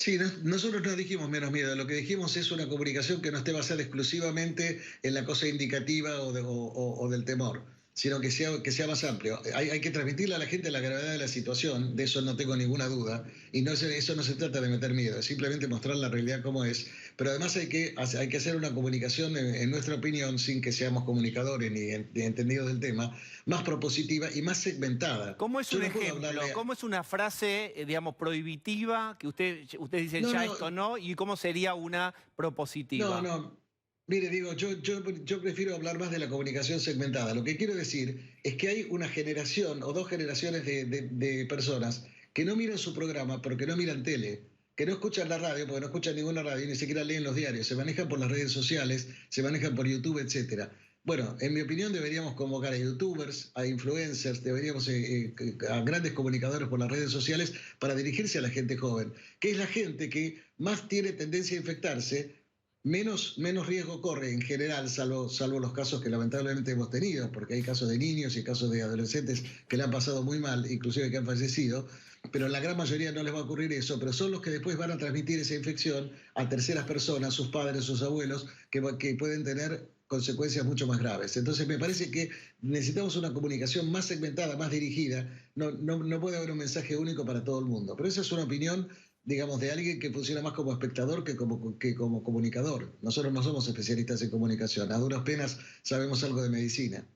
Sí, nosotros no dijimos menos miedo, lo que dijimos es una comunicación que no esté basada exclusivamente en la cosa indicativa o del temor, sino que sea más amplio. Hay que transmitirle a la gente la gravedad de la situación, de eso no tengo ninguna duda, y eso no se trata de meter miedo, es simplemente mostrar la realidad como es, pero además hay que hacer una comunicación, en nuestra opinión, sin que seamos comunicadores ni entendidos del tema, más propositiva y más segmentada.
¿Cómo es un ejemplo? ¿Cómo es una frase, digamos, prohibitiva, que ustedes dicen esto no, y cómo sería una propositiva?
No. Mire, digo, yo prefiero hablar más de la comunicación segmentada. Lo que quiero decir es que hay una generación o dos generaciones de personas que no miran su programa porque no miran tele, que no escuchan la radio porque no escuchan ninguna radio, ni siquiera leen los diarios, se manejan por las redes sociales, se manejan por YouTube, etcétera. Bueno, en mi opinión deberíamos convocar a youtubers, a influencers, deberíamos a grandes comunicadores por las redes sociales para dirigirse a la gente joven, que es la gente que más tiene tendencia a infectarse, menos riesgo corre en general, salvo los casos que lamentablemente hemos tenido, porque hay casos de niños y casos de adolescentes que le han pasado muy mal, inclusive que han fallecido, pero en la gran mayoría no les va a ocurrir eso, pero son los que después van a transmitir esa infección a terceras personas, sus padres, sus abuelos, que pueden tener consecuencias mucho más graves. Entonces me parece que necesitamos una comunicación más segmentada, más dirigida. No puede haber un mensaje único para todo el mundo, pero esa es una opinión, digamos, de alguien que funciona más como espectador que como comunicador. Nosotros no somos especialistas en comunicación, a duras penas sabemos algo de medicina.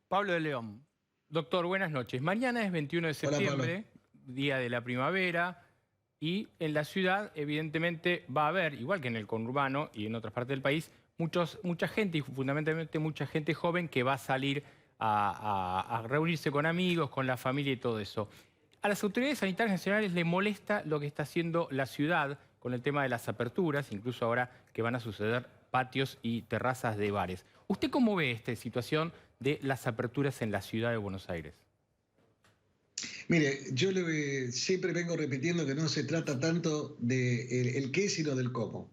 Pablo de León.
Doctor, buenas noches. Mañana es 21 de septiembre, día de la primavera, y en la ciudad evidentemente va a haber, igual que en el conurbano y en otras partes del país, mucha gente, y fundamentalmente mucha gente joven que va a salir a reunirse con amigos, con la familia y todo eso. A las autoridades sanitarias nacionales les molesta lo que está haciendo la ciudad con el tema de las aperturas, incluso ahora que van a suceder patios y terrazas de bares. ¿Usted cómo ve esta situación de las aperturas en la ciudad de Buenos Aires?
Mire, yo siempre vengo repitiendo que no se trata tanto de el qué, sino del cómo.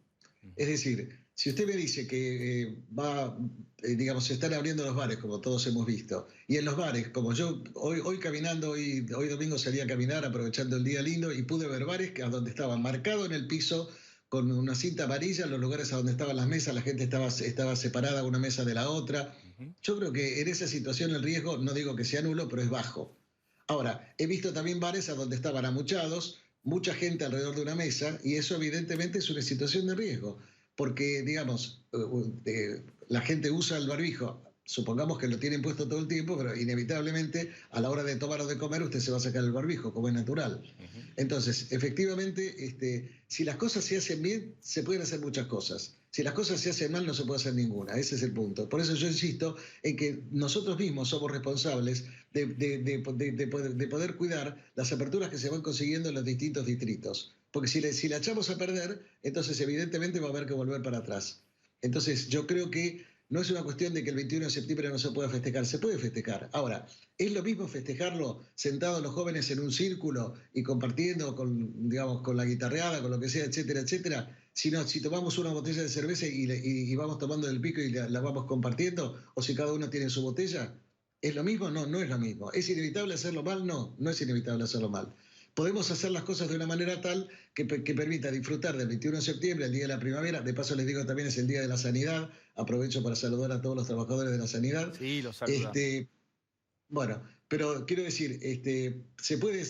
Es decir, si usted me dice que digamos, se están abriendo los bares, como todos hemos visto, y en los bares, como yo hoy caminando, hoy domingo salí a caminar aprovechando el día lindo y pude ver bares a donde estaba marcado en el piso con una cinta amarilla, en los lugares a donde estaban las mesas, la gente estaba separada una mesa de la otra. Yo creo que en esa situación el riesgo, no digo que sea nulo, pero es bajo. Ahora, he visto también bares a donde estaban amuchados, mucha gente alrededor de una mesa, y eso evidentemente es una situación de riesgo. Porque, digamos, la gente usa el barbijo, supongamos que lo tienen puesto todo el tiempo, pero inevitablemente a la hora de tomar o de comer usted se va a sacar el barbijo, como es natural. Entonces, efectivamente, si las cosas se hacen bien, se pueden hacer muchas cosas. Si las cosas se hacen mal, no se puede hacer ninguna. Ese es el punto. Por eso yo insisto en que nosotros mismos somos responsables de poder cuidar las aperturas que se van consiguiendo en los distintos distritos. Porque si la echamos a perder, entonces evidentemente va a haber que volver para atrás. Entonces yo creo que no es una cuestión de que el 21 de septiembre no se pueda festejar, se puede festejar. Ahora, ¿es lo mismo festejarlo sentados los jóvenes en un círculo y compartiendo con la guitarreada, con lo que sea, etcétera, etcétera? Si tomamos una botella de cerveza y vamos tomando del pico y la vamos compartiendo, o si cada uno tiene su botella, ¿Es lo mismo? No, no es lo mismo. ¿Es inevitable hacerlo mal? No, no es inevitable hacerlo mal. Podemos hacer las cosas de una manera tal que permita disfrutar del 21 de septiembre, el Día de la Primavera. De paso les digo, también es el Día de la Sanidad. Aprovecho para saludar a todos los trabajadores de la sanidad.
Sí, los saludamos.
Bueno, pero quiero decir, se puede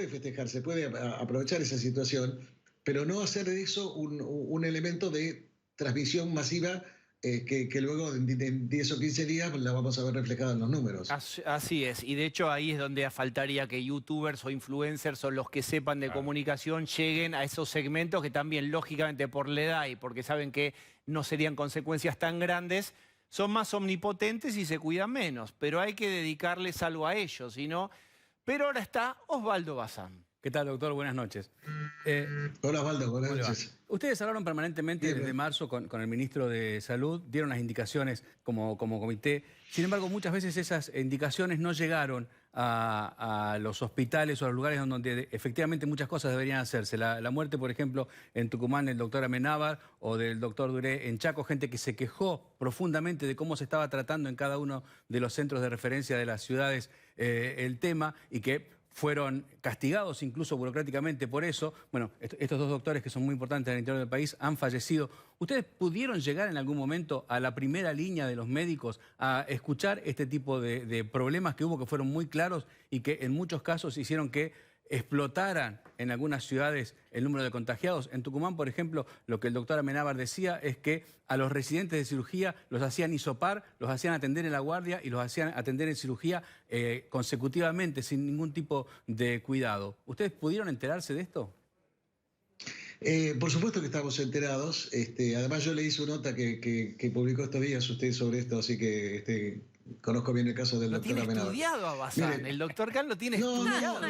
festejar, se puede aprovechar esa situación, pero no hacer de eso un elemento de transmisión masiva que luego en 10 o 15 días la vamos a ver reflejada en los números.
Así es, y de hecho ahí es donde faltaría que youtubers o influencers o los que sepan de comunicación lleguen a esos segmentos que también, lógicamente, por la edad y porque saben que no serían consecuencias tan grandes, son más omnipotentes y se cuidan menos, pero hay que dedicarles algo a ellos, ¿sí, no? Pero ahora está Osvaldo Bazán.
¿Qué tal, doctor? Buenas noches.
Hola, Osvaldo, buenas noches.
Ustedes hablaron permanentemente desde marzo con el ministro de Salud, dieron las indicaciones como comité. Sin embargo, muchas veces esas indicaciones no llegaron a los hospitales o a los lugares donde efectivamente muchas cosas deberían hacerse. La muerte, por ejemplo, en Tucumán del doctor Amenábar o del doctor Duré en Chaco, gente que se quejó profundamente de cómo se estaba tratando en cada uno de los centros de referencia de las ciudades el tema y que fueron castigados incluso burocráticamente por eso. Bueno, estos dos doctores que son muy importantes en el interior del país han fallecido. ¿Ustedes pudieron llegar en algún momento a la primera línea de los médicos a escuchar este tipo de problemas que hubo, que fueron muy claros y que en muchos casos hicieron que explotaran en algunas ciudades el número de contagiados? En Tucumán, por ejemplo, lo que el doctor Amenábar decía es que a los residentes de cirugía los hacían hisopar, los hacían atender en la guardia y los hacían atender en cirugía consecutivamente, sin ningún tipo de cuidado. ¿Ustedes pudieron enterarse de esto?
Por supuesto que estamos enterados. Además, yo leí su nota que publicó estos días usted sobre esto, así que conozco bien el caso del doctor Amenábar.
Lo tiene estudiado a Bazán.
Mire,
el doctor Carlos tiene estudiado.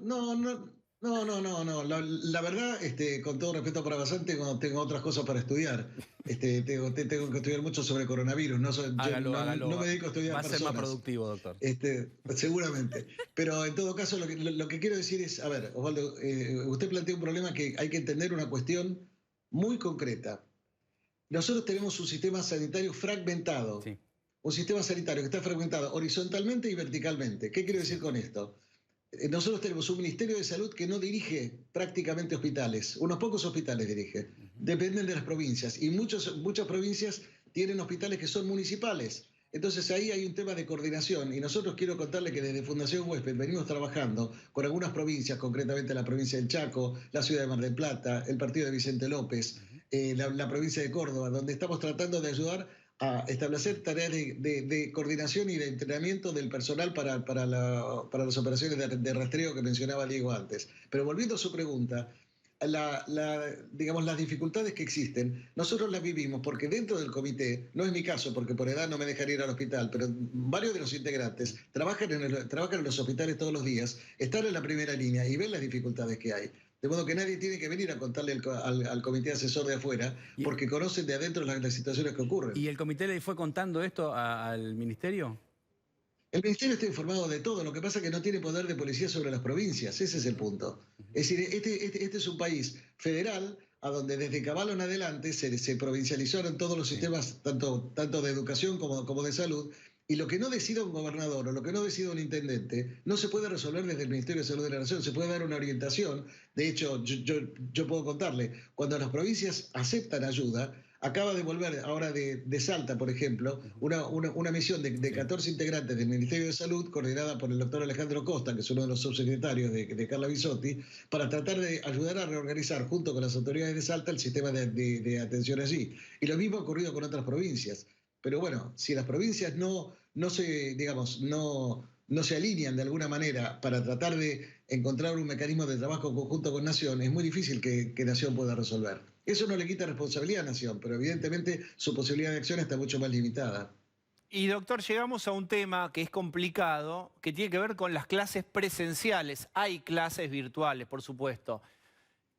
No. La verdad, con todo respeto para Bazán, tengo otras cosas para estudiar. Tengo que estudiar mucho sobre coronavirus.
Hágalo.
No me dedico a estudiar
va a ser
personas.
más productivo, doctor.
Seguramente. Pero en todo caso, lo que quiero decir es, a ver, Osvaldo, usted plantea un problema que hay que entender una cuestión muy concreta. Nosotros tenemos un sistema sanitario fragmentado.
Sí.
Un sistema sanitario que está fragmentado horizontalmente y verticalmente. ¿Qué quiero decir con esto? Nosotros tenemos un Ministerio de Salud que no dirige prácticamente hospitales. Unos pocos hospitales dirige. Dependen de las provincias. Y muchas provincias tienen hospitales que son municipales. Entonces ahí hay un tema de coordinación. Y nosotros quiero contarle que desde Fundación Huésped venimos trabajando con algunas provincias, concretamente la provincia del Chaco, la ciudad de Mar del Plata, el partido de Vicente López, la provincia de Córdoba, donde estamos tratando de ayudar a establecer tareas de coordinación y de entrenamiento del personal para las operaciones de rastreo que mencionaba Diego antes. Pero volviendo a su pregunta, digamos, las dificultades que existen, nosotros las vivimos porque dentro del comité, no es mi caso porque por edad no me dejaría ir al hospital, pero varios de los integrantes trabajan en los hospitales todos los días, están en la primera línea y ven las dificultades que hay. De modo que nadie tiene que venir a contarle al comité asesor de afuera, porque conocen de adentro las situaciones que ocurren.
¿Y el comité le fue contando esto al ministerio?
El ministerio está informado de todo, lo que pasa es que no tiene poder de policía sobre las provincias, ese es el punto. Es decir, este es un país federal a donde desde Caballo en adelante se provincializaron todos los sistemas, tanto de educación como de salud, y lo que no decida un gobernador o lo que no decida un intendente no se puede resolver desde el Ministerio de Salud de la Nación, se puede dar una orientación. De hecho, yo puedo contarle, cuando las provincias aceptan ayuda, acaba de volver ahora de Salta, por ejemplo, una misión de 14 integrantes del Ministerio de Salud, coordinada por el doctor Alejandro Costa, que es uno de los subsecretarios de Carla Bisotti, para tratar de ayudar a reorganizar junto con las autoridades de Salta el sistema de atención allí. Y lo mismo ha ocurrido con otras provincias. Pero bueno, si las provincias no se alinean de alguna manera para tratar de encontrar un mecanismo de trabajo conjunto con Nación, es muy difícil que Nación pueda resolver. Eso no le quita responsabilidad a Nación, pero evidentemente su posibilidad de acción está mucho más limitada.
Y doctor, llegamos a un tema que es complicado, que tiene que ver con las clases presenciales. Hay clases virtuales, por supuesto.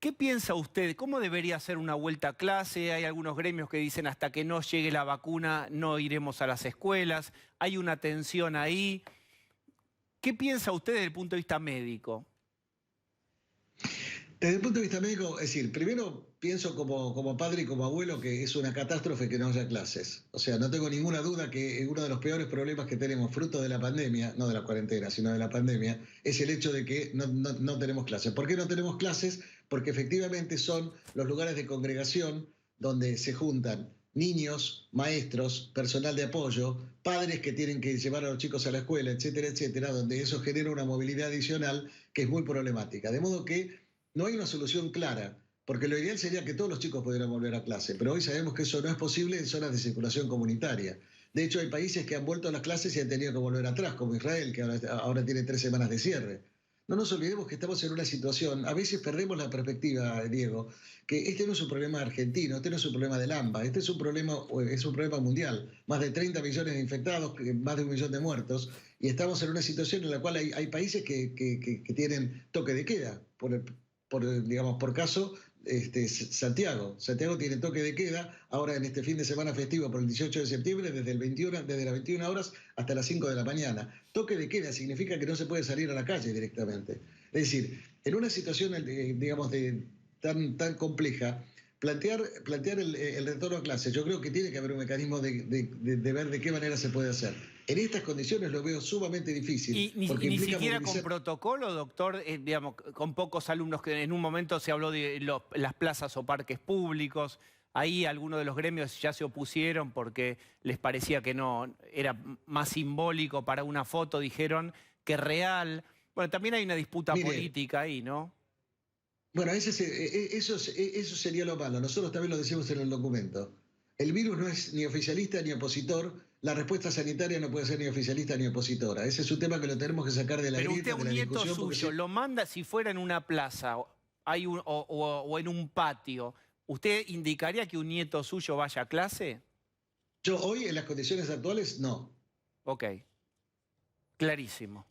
¿Qué piensa usted? ¿Cómo debería ser una vuelta a clase? Hay algunos gremios que dicen hasta que no llegue la vacuna no iremos a las escuelas. Hay una tensión ahí. ¿Qué piensa usted desde el punto de vista médico?
Desde el punto de vista médico, es decir, primero pienso como padre y como abuelo que es una catástrofe que no haya clases. O sea, no tengo ninguna duda que uno de los peores problemas que tenemos fruto de la pandemia, no de la cuarentena, sino de la pandemia, es el hecho de que no tenemos clases. ¿Por qué no tenemos clases? Porque efectivamente son los lugares de congregación donde se juntan niños, maestros, personal de apoyo, padres que tienen que llevar a los chicos a la escuela, etcétera, etcétera, donde eso genera una movilidad adicional que es muy problemática. De modo que no hay una solución clara, porque lo ideal sería que todos los chicos pudieran volver a clase, pero hoy sabemos que eso no es posible en zonas de circulación comunitaria. De hecho, hay países que han vuelto a las clases y han tenido que volver atrás, como Israel, que ahora tiene 3 semanas de cierre. No nos olvidemos que estamos en una situación, a veces perdemos la perspectiva, Diego, que este no es un problema argentino, este no es un problema del AMBA, este es un problema mundial. Más de 30 millones de infectados, más de 1 millón de muertos, y estamos en una situación en la cual hay países que tienen toque de queda, por caso, Santiago. Santiago tiene toque de queda ahora en este fin de semana festivo por el 18 de septiembre desde las 21 horas hasta las 5 de la mañana. Toque de queda significa que no se puede salir a la calle directamente. Es decir, en una situación, tan compleja, plantear el retorno a clases, yo creo que tiene que haber un mecanismo de ver de qué manera se puede hacer. En estas condiciones lo veo sumamente difícil.
Y ni siquiera con protocolo, doctor, con pocos alumnos, que en un momento se habló de las plazas o parques públicos. Ahí algunos de los gremios ya se opusieron porque les parecía que no, era más simbólico para una foto, dijeron, que real. Bueno, también hay una disputa política ahí, ¿no?
Bueno, eso sería lo malo. Nosotros también lo decimos en el documento. El virus no es ni oficialista ni opositor. La respuesta sanitaria no puede ser ni oficialista ni opositora. Ese es un tema que lo tenemos que sacar de la grieta,
Pero usted, un nieto suyo, lo manda si fuera en una plaza o en un patio, ¿usted indicaría que un nieto suyo vaya a clase?
Yo hoy, en las condiciones actuales, no.
Ok. Clarísimo.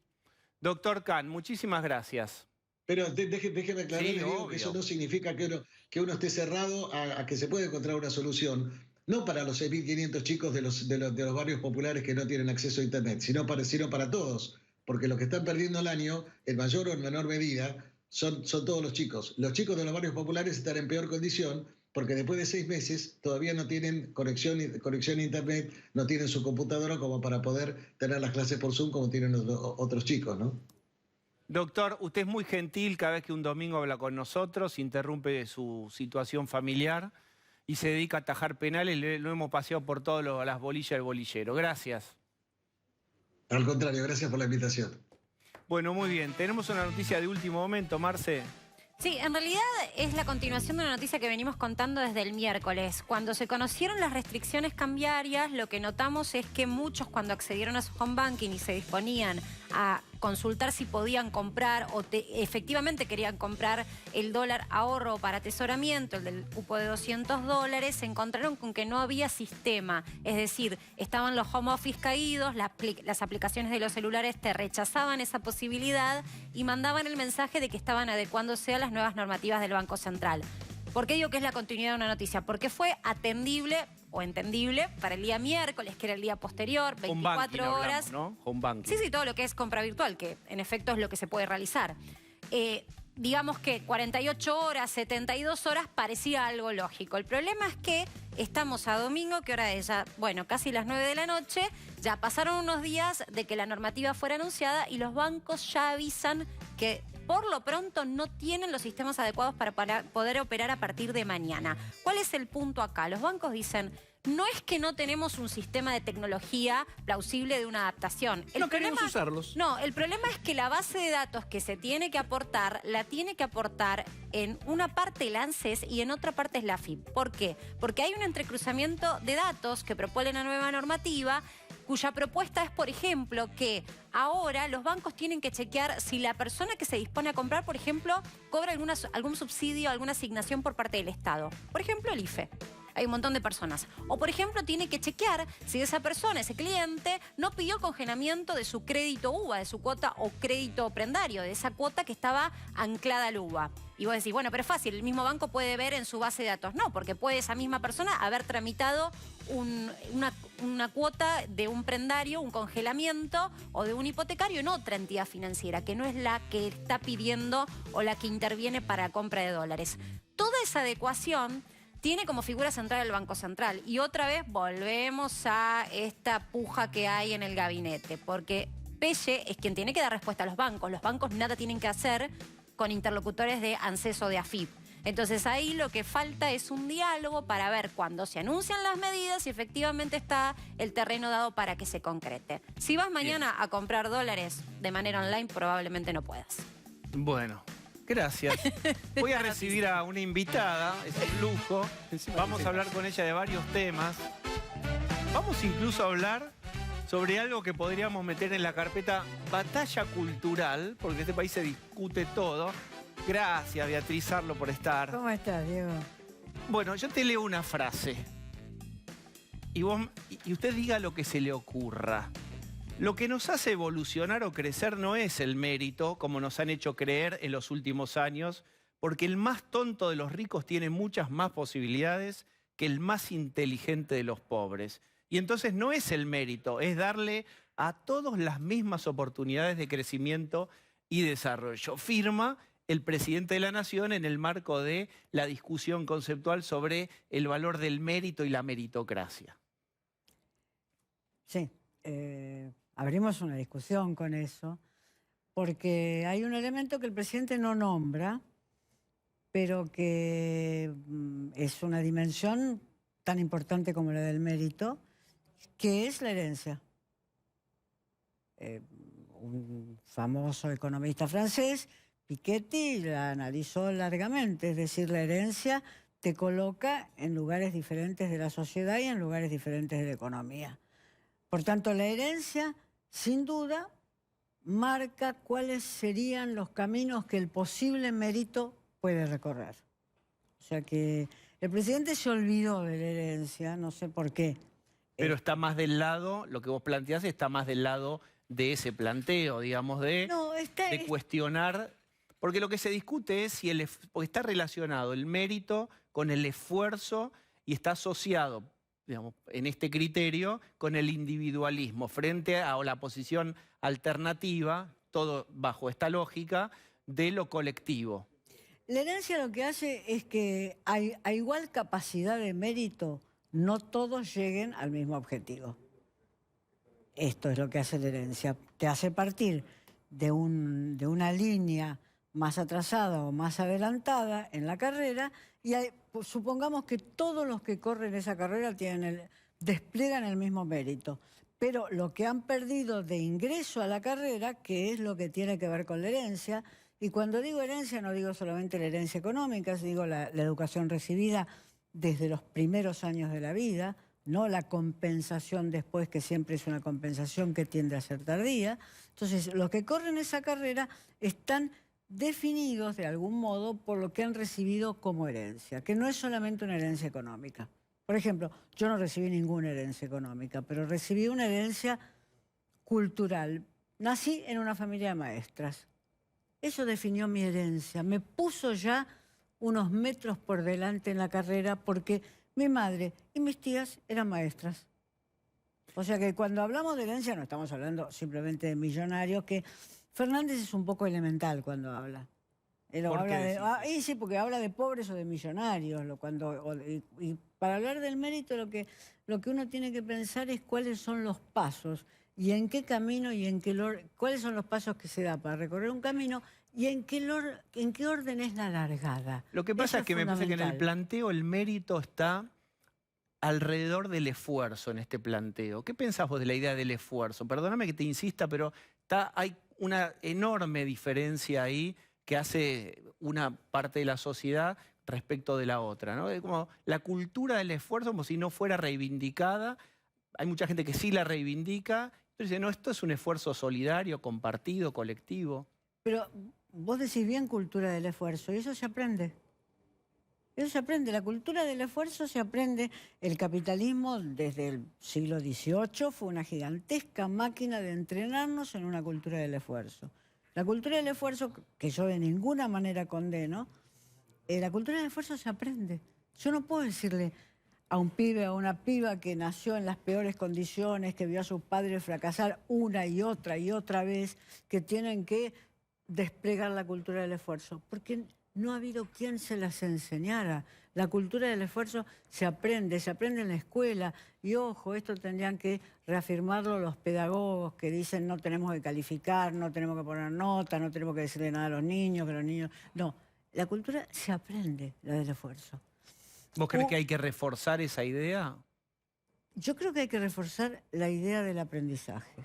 Doctor Khan, muchísimas gracias.
Pero déjeme aclararle, Diego, que eso no significa que uno esté cerrado a que se pueda encontrar una solución. No para los 6.500 chicos de los barrios populares que no tienen acceso a Internet, sino para todos. Porque los que están perdiendo el año, en mayor o en menor medida, son todos los chicos. Los chicos de los barrios populares están en peor condición porque después de 6 meses todavía no tienen conexión a Internet, no tienen su computadora como para poder tener las clases por Zoom como tienen otros chicos, ¿no?
Doctor, usted es muy gentil cada vez que un domingo habla con nosotros, interrumpe su situación familiar y se dedica a atajar penales. Lo hemos paseado por todas las bolillas del bolillero. Gracias.
Al contrario, gracias por la invitación.
Bueno, muy bien. Tenemos una noticia de último momento, Marce.
Sí, en realidad es la continuación de una noticia que venimos contando desde el miércoles. Cuando se conocieron las restricciones cambiarias, lo que notamos es que muchos, cuando accedieron a su home banking y se disponían a consultar si podían comprar o efectivamente querían comprar el dólar ahorro para atesoramiento, el del cupo de $200, se encontraron con que no había sistema. Es decir, estaban los home office caídos, las aplicaciones de los celulares te rechazaban esa posibilidad y mandaban el mensaje de que estaban adecuándose a las nuevas normativas del Banco Central. ¿Por qué digo que es la continuidad de una noticia? Porque fue atendible o entendible para el día miércoles, que era el día posterior, 24 horas.
Hablamos, ¿no? Home banking.
Sí, todo lo que es compra virtual, que en efecto es lo que se puede realizar. Digamos que 48 horas, 72 horas parecía algo lógico. El problema es que estamos a domingo, que hora es ya, bueno, casi las 9 de la noche, ya pasaron unos días de que la normativa fuera anunciada y los bancos ya avisan que por lo pronto no tienen los sistemas adecuados para poder operar a partir de mañana. ¿Cuál es el punto acá? Los bancos dicen, no es que no tenemos un sistema de tecnología plausible de una adaptación.
No queremos usarlos.
No, el problema es que la base de datos que se tiene que aportar, la tiene que aportar en una parte el ANSES y en otra parte es la AFIP. ¿Por qué? Porque hay un entrecruzamiento de datos que propone la nueva normativa, cuya propuesta es, por ejemplo, que ahora los bancos tienen que chequear si la persona que se dispone a comprar, por ejemplo, cobra algún subsidio, alguna asignación por parte del Estado. Por ejemplo, el IFE. hay un montón de personas. O, por ejemplo, tiene que chequear si esa persona, ese cliente, no pidió el congelamiento de su crédito UVA, de su cuota o crédito prendario, de esa cuota que estaba anclada al UVA. Y vos decís, bueno, pero es fácil, el mismo banco puede ver en su base de datos. No, porque puede esa misma persona haber tramitado una cuota de un prendario, un congelamiento o de un hipotecario en otra entidad financiera, que no es la que está pidiendo o la que interviene para la compra de dólares. Toda esa adecuación tiene como figura central el Banco Central. Y otra vez volvemos a esta puja que hay en el gabinete, porque Pelle es quien tiene que dar respuesta a los bancos. Los bancos nada tienen que hacer con interlocutores de ANSES o de AFIP. Entonces ahí lo que falta es un diálogo para ver cuando se anuncian las medidas si efectivamente está el terreno dado para que se concrete. Si vas mañana a comprar dólares de manera online, probablemente no puedas.
Bueno, gracias. Voy a recibir a una invitada, es un lujo. Vamos a hablar con ella de varios temas. Vamos incluso a hablar sobre algo que podríamos meter en la carpeta batalla cultural, porque en este país se discute todo. Gracias, Beatriz Arlo, por estar.
¿Cómo estás, Diego?
Bueno, yo te leo una frase. Y usted diga lo que se le ocurra. Lo que nos hace evolucionar o crecer no es el mérito, como nos han hecho creer en los últimos años, porque el más tonto de los ricos tiene muchas más posibilidades que el más inteligente de los pobres. Y entonces no es el mérito, es darle a todos las mismas oportunidades de crecimiento y desarrollo. Firma el presidente de la Nación en el marco de la discusión conceptual sobre el valor del mérito y la meritocracia.
Sí, abrimos una discusión con eso, porque hay un elemento que el presidente no nombra, pero que es una dimensión tan importante como la del mérito, que es la herencia. Un famoso economista francés, Piketty, la analizó largamente, es decir, la herencia te coloca en lugares diferentes de la sociedad y en lugares diferentes de la economía. Por tanto, la herencia, sin duda, marca cuáles serían los caminos que el posible mérito puede recorrer. O sea que el presidente se olvidó de la herencia, no sé por qué.
Pero está más del lado, lo que vos planteás está más del lado de ese planteo, digamos, de cuestionar. Porque lo que se discute es si porque está relacionado el mérito con el esfuerzo y está asociado, digamos, en este criterio con el individualismo frente a la posición alternativa, todo bajo esta lógica, de lo colectivo.
La herencia lo que hace es que a igual capacidad de mérito, no todos lleguen al mismo objetivo. Esto es lo que hace la herencia. Te hace partir de una línea más atrasada o más adelantada en la carrera y supongamos que todos los que corren esa carrera despliegan el mismo mérito. Pero lo que han perdido de ingreso a la carrera, que es lo que tiene que ver con la herencia, y cuando digo herencia no digo solamente la herencia económica, digo la educación recibida desde los primeros años de la vida, no la compensación después, que siempre es una compensación que tiende a ser tardía. Entonces, los que corren esa carrera están definidos de algún modo por lo que han recibido como herencia, que no es solamente una herencia económica. Por ejemplo, yo no recibí ninguna herencia económica, pero recibí una herencia cultural. Nací en una familia de maestras. Eso definió mi herencia. Me puso ya unos metros por delante en la carrera porque mi madre y mis tías eran maestras. O sea que cuando hablamos de herencia no estamos hablando simplemente de millonarios, que Fernández es un poco elemental cuando habla. Sí, porque habla de pobres o de millonarios. Y para hablar del mérito lo que uno tiene que pensar es cuáles son los pasos y en qué camino y cuáles son los pasos que se da para recorrer un camino y en qué orden es la largada.
Lo que pasa es que me parece que en el planteo el mérito está alrededor del esfuerzo en este planteo. ¿Qué pensás vos de la idea del esfuerzo? Perdóname que te insista, pero hay una enorme diferencia ahí que hace una parte de la sociedad respecto de la otra, ¿no? Es como la cultura del esfuerzo como si no fuera reivindicada. Hay mucha gente que sí la reivindica. Entonces dice, no, esto es un esfuerzo solidario, compartido, colectivo.
Pero vos decís bien cultura del esfuerzo y eso se aprende. Eso se aprende. La cultura del esfuerzo se aprende. El capitalismo desde el siglo XVIII fue una gigantesca máquina de entrenarnos en una cultura del esfuerzo. La cultura del esfuerzo, que yo de ninguna manera condeno, la cultura del esfuerzo se aprende. Yo no puedo decirle a un pibe o a una piba que nació en las peores condiciones, que vio a sus padres fracasar una y otra vez, que tienen que desplegar la cultura del esfuerzo, porque no ha habido quien se las enseñara. La cultura del esfuerzo se aprende en la escuela. Y ojo, esto tendrían que reafirmarlo los pedagogos que dicen no tenemos que calificar, no tenemos que poner nota, no tenemos que decirle nada a los niños, que los niños... No, la cultura se aprende, la del esfuerzo.
¿Vos crees que hay que reforzar esa idea?
Yo creo que hay que reforzar la idea del aprendizaje.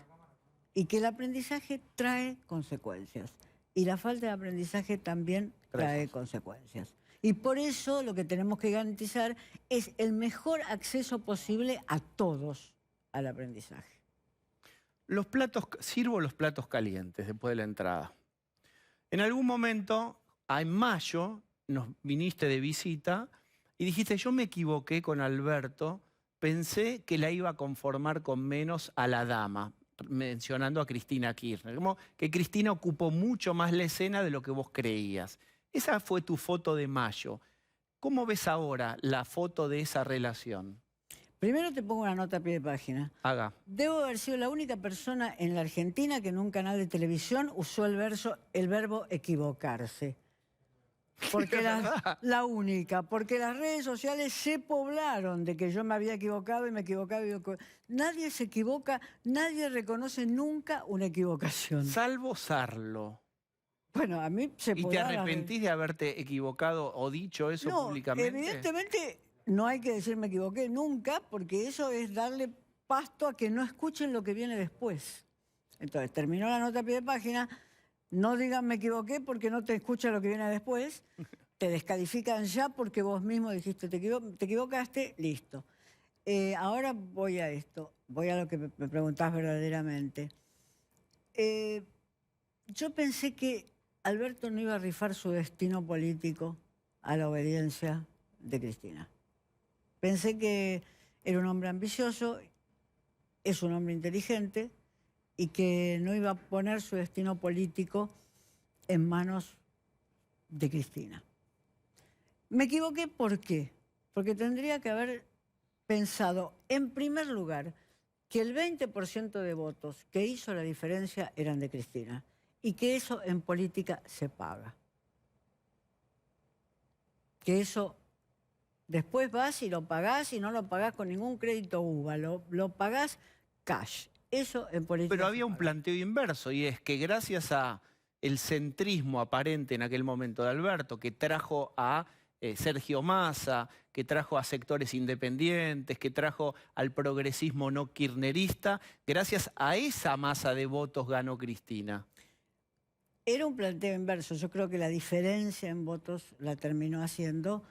Y que el aprendizaje trae consecuencias. Y la falta de aprendizaje también trae consecuencias. Y por eso lo que tenemos que garantizar es el mejor acceso posible a todos al aprendizaje.
Sirvo los platos calientes después de la entrada. En algún momento, en mayo, nos viniste de visita y dijiste, yo me equivoqué con Alberto, pensé que la iba a conformar con menos a la dama, mencionando a Cristina Kirchner, como que Cristina ocupó mucho más la escena de lo que vos creías. Esa fue tu foto de mayo. ¿Cómo ves ahora la foto de esa relación?
Primero te pongo una nota a pie de página.
Haga.
Debo haber sido la única persona en la Argentina que en un canal de televisión usó el verbo equivocarse. Porque la única, porque las redes sociales se poblaron de que yo me había equivocado y me equivocaba. Nadie se equivoca, nadie reconoce nunca una equivocación.
Salvo Sarlo.
Bueno, a mí se
¿Y te arrepentís de haberte equivocado o dicho eso públicamente?
Evidentemente no hay que decir me equivoqué nunca, porque eso es darle pasto a que no escuchen lo que viene después. Entonces, terminó la nota a pie de página. No digan me equivoqué porque no te escucha lo que viene después. Te descalifican ya porque vos mismo dijiste te equivocaste, listo. Ahora voy a esto, voy a lo que me preguntás verdaderamente. Yo pensé que Alberto no iba a rifar su destino político a la obediencia de Cristina. Pensé que era un hombre ambicioso, es un hombre inteligente, y que no iba a poner su destino político en manos de Cristina. Me equivoqué, ¿por qué? Porque tendría que haber pensado, en primer lugar, que el 20% de votos que hizo la diferencia eran de Cristina y que eso en política se paga. Que eso después vas y lo pagás y no lo pagás con ningún crédito UVA, lo pagás cash. Eso en política.
Pero había un planteo inverso, y es que gracias a el centrismo aparente en aquel momento de Alberto, que trajo a Sergio Massa, que trajo a sectores independientes, que trajo al progresismo no kirchnerista, gracias a esa masa de votos ganó Cristina.
Era un planteo inverso. Yo creo que la diferencia en votos la terminó haciendo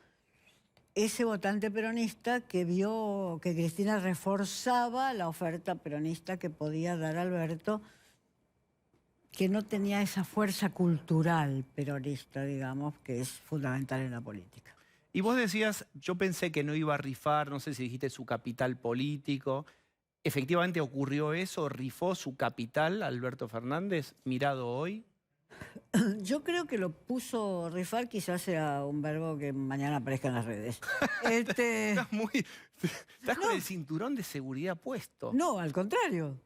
ese votante peronista que vio que Cristina reforzaba la oferta peronista que podía dar Alberto, que no tenía esa fuerza cultural peronista, digamos, que es fundamental en la política.
Y vos decías, yo pensé que no iba a rifar, no sé si dijiste su capital político. ¿Efectivamente ocurrió eso? ¿Rifó su capital Alberto Fernández, mirado hoy?
Yo creo que lo puso rifar, quizás sea un verbo que mañana aparezca en las redes.
Estás con el cinturón de seguridad puesto.
No, al contrario.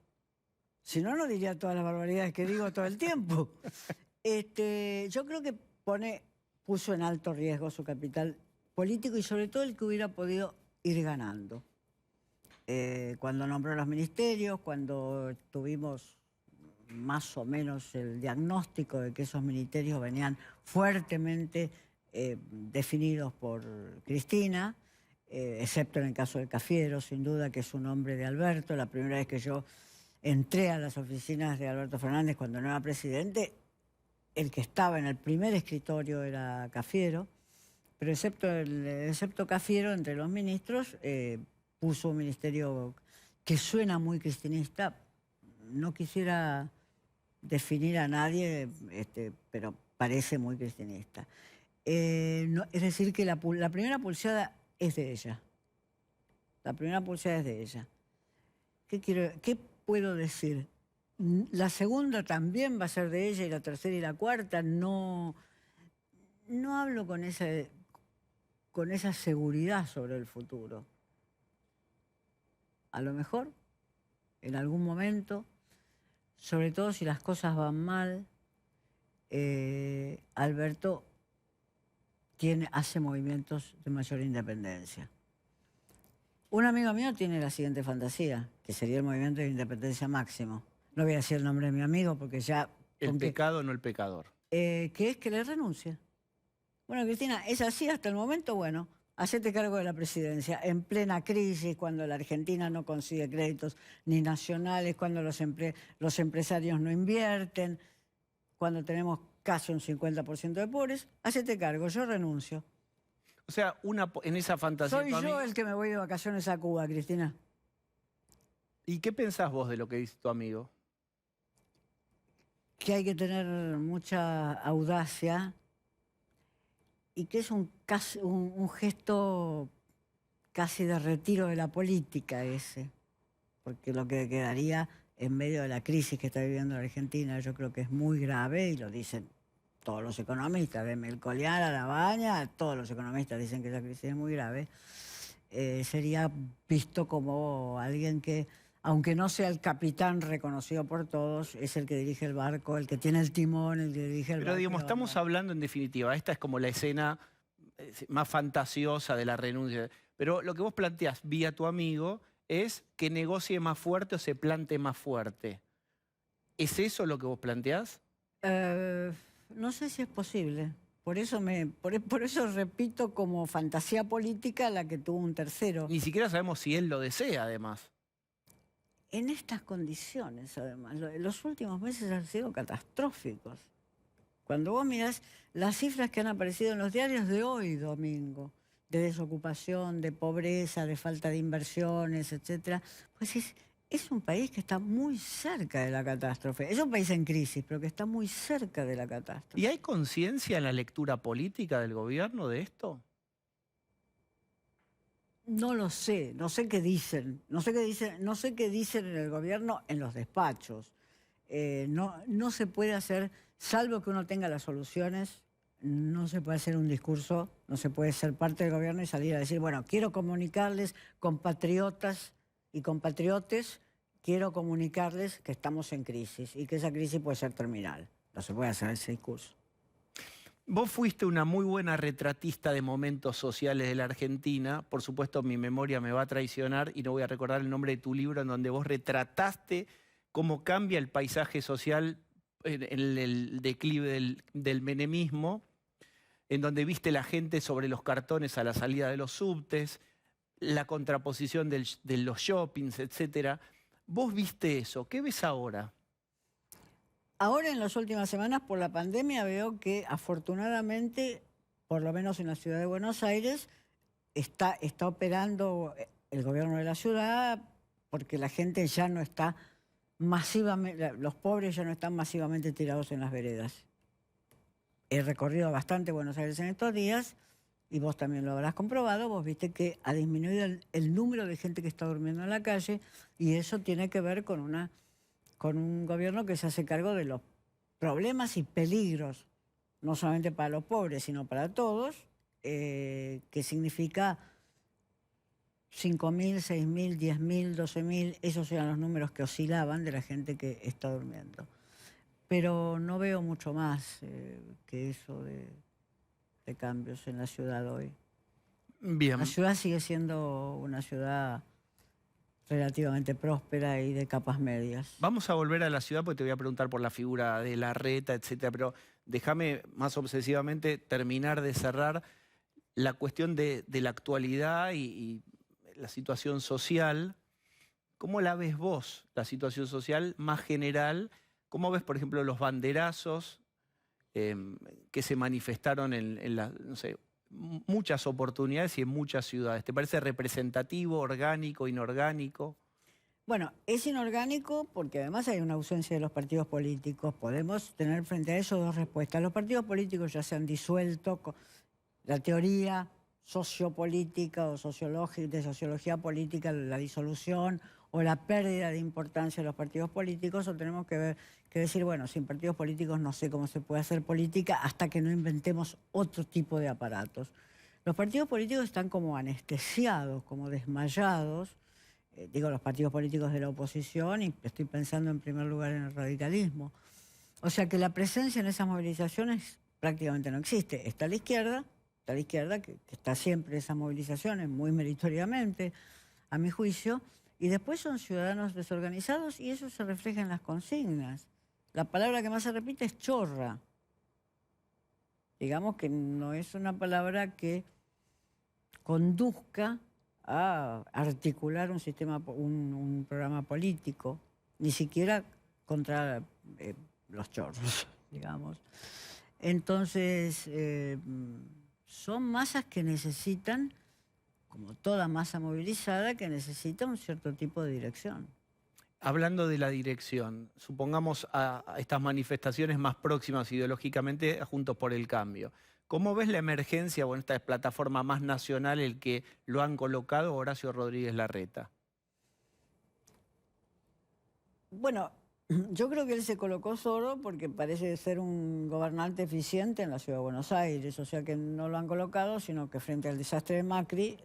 Si no, no diría todas las barbaridades que digo todo el tiempo. Yo creo que puso en alto riesgo su capital político y sobre todo el que hubiera podido ir ganando. Cuando nombró los ministerios, cuando tuvimos más o menos el diagnóstico de que esos ministerios venían fuertemente definidos por Cristina, excepto en el caso de Cafiero, sin duda que es un hombre de Alberto. La primera vez que yo entré a las oficinas de Alberto Fernández cuando no era presidente, el que estaba en el primer escritorio era Cafiero, pero excepto Cafiero, entre los ministros, puso un ministerio que suena muy cristinista. No quisiera definir a nadie, pero parece muy cristinista. Es decir, que la primera pulseada es de ella. La primera pulseada es de ella. ¿Qué puedo decir? La segunda también va a ser de ella y la tercera y la cuarta. No hablo con esa seguridad sobre el futuro. A lo mejor, en algún momento, sobre todo si las cosas van mal, Alberto hace movimientos de mayor independencia. Un amigo mío tiene la siguiente fantasía, que sería el movimiento de independencia máximo. No voy a decir el nombre de mi amigo porque ya...
El pecado, no el pecador.
Que es que le renuncie. Bueno, Cristina, es así hasta el momento, bueno, hacete cargo de la presidencia. En plena crisis, cuando la Argentina no consigue créditos ni nacionales, cuando los empresarios no invierten, cuando tenemos casi un 50% de pobres, hacete cargo, yo renuncio.
O sea, en esa fantasía...
Soy yo el que me voy de vacaciones a Cuba, Cristina.
¿Y qué pensás vos de lo que dice tu amigo?
Que hay que tener mucha audacia y que es un gesto casi de retiro de la política ese, porque lo que quedaría en medio de la crisis que está viviendo la Argentina, yo creo que es muy grave, y lo dicen todos los economistas, de Melconian a La Baña, todos los economistas dicen que esa crisis es muy grave. Sería visto como alguien que, aunque no sea el capitán reconocido por todos, es el que dirige el barco, el que tiene el timón, el que dirige el barco.
Pero digamos, estamos hablando en definitiva, esta es como la escena más fantasiosa de la renuncia. Pero lo que vos planteás vía tu amigo es que negocie más fuerte o se plante más fuerte. ¿Es eso lo que vos planteás?
No sé si es posible. Por eso repito como fantasía política la que tuvo un tercero.
Ni siquiera sabemos si él lo desea, además.
En estas condiciones, además, los últimos meses han sido catastróficos. Cuando vos mirás las cifras que han aparecido en los diarios de hoy, domingo, de desocupación, de pobreza, de falta de inversiones, etcétera, pues es un país que está muy cerca de la catástrofe. Es un país en crisis, pero que está muy cerca de la catástrofe.
¿Y hay conciencia en la lectura política del gobierno de esto?
No lo sé, no sé qué dicen. No sé qué dicen en el gobierno en los despachos. No se puede hacer, salvo que uno tenga las soluciones, no se puede hacer un discurso, no se puede ser parte del gobierno y salir a decir, bueno, quiero comunicarles, compatriotas y compatriotes, quiero comunicarles que estamos en crisis y que esa crisis puede ser terminal. No se puede hacer ese discurso.
Vos fuiste una muy buena retratista de momentos sociales de la Argentina. Por supuesto, mi memoria me va a traicionar y no voy a recordar el nombre de tu libro, en donde vos retrataste cómo cambia el paisaje social en el declive del menemismo, en donde viste la gente sobre los cartones a la salida de los subtes, la contraposición de los shoppings, etc. ¿Vos viste eso? ¿Qué ves ahora?
Ahora, en las últimas semanas, por la pandemia, veo que afortunadamente, por lo menos en la ciudad de Buenos Aires, está operando el gobierno de la ciudad, porque la gente ya no está masivamente, los pobres ya no están masivamente tirados en las veredas. He recorrido bastante Buenos Aires en estos días, y vos también lo habrás comprobado, vos viste que ha disminuido el número de gente que está durmiendo en la calle, y eso tiene que ver con un gobierno que se hace cargo de los problemas y peligros, no solamente para los pobres, sino para todos, que significa 5.000, 6.000, 10.000, 12.000, esos eran los números que oscilaban de la gente que está durmiendo. Pero no veo mucho más que eso de cambios en la ciudad hoy.
Bien.
La ciudad sigue siendo una ciudad relativamente próspera y de capas medias.
Vamos a volver a la ciudad porque te voy a preguntar por la figura de Larreta, etcétera, pero déjame más obsesivamente terminar de cerrar la cuestión de la actualidad y la situación social. ¿Cómo la ves vos, la situación social más general? ¿Cómo ves, por ejemplo, los banderazos que se manifestaron en no sé, muchas oportunidades y en muchas ciudades? ¿Te parece representativo, orgánico, inorgánico?
Bueno, es inorgánico porque además hay una ausencia de los partidos políticos. Podemos tener frente a eso dos respuestas. Los partidos políticos ya se han disuelto. La teoría sociopolítica o de sociología política, la disolución o la pérdida de importancia de los partidos políticos, o tenemos que decir, bueno, sin partidos políticos no sé cómo se puede hacer política hasta que no inventemos otro tipo de aparatos. Los partidos políticos están como anestesiados, como desmayados, digo los partidos políticos de la oposición, y estoy pensando en primer lugar en el radicalismo. O sea que la presencia en esas movilizaciones prácticamente no existe. Está la izquierda que está siempre en esas movilizaciones, muy meritoriamente, a mi juicio, y después son ciudadanos desorganizados y eso se refleja en las consignas. La palabra que más se repite es chorra. Digamos que no es una palabra que conduzca a articular un sistema, un programa político, ni siquiera contra los chorros, digamos. Entonces, son masas que necesitan, como toda masa movilizada, que necesita un cierto tipo de dirección.
Hablando de la dirección, supongamos a estas manifestaciones más próximas ideológicamente a Juntos por el Cambio. ¿Cómo ves la emergencia, bueno, esta plataforma más nacional, el que lo han colocado Horacio Rodríguez Larreta?
Bueno, yo creo que él se colocó solo porque parece ser un gobernante eficiente en la Ciudad de Buenos Aires, o sea que no lo han colocado, sino que frente al desastre de Macri,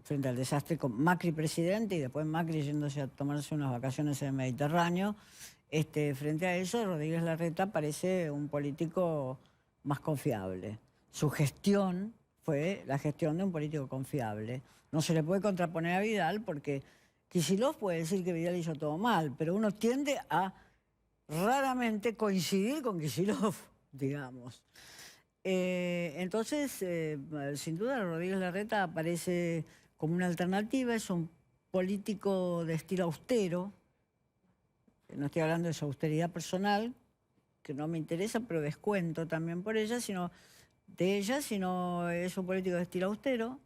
frente al desastre con Macri presidente y después Macri yéndose a tomarse unas vacaciones en el Mediterráneo, frente a eso Rodríguez Larreta parece un político más confiable. Su gestión fue la gestión de un político confiable. No se le puede contraponer a Vidal porque Kicillof puede decir que Vidal hizo todo mal, pero uno tiende a raramente coincidir con Kicillof, digamos. Entonces, sin duda, Rodríguez Larreta aparece como una alternativa. Es un político de estilo austero. No estoy hablando de su austeridad personal, que no me interesa, pero descuento también por ella, sino es un político de estilo austero,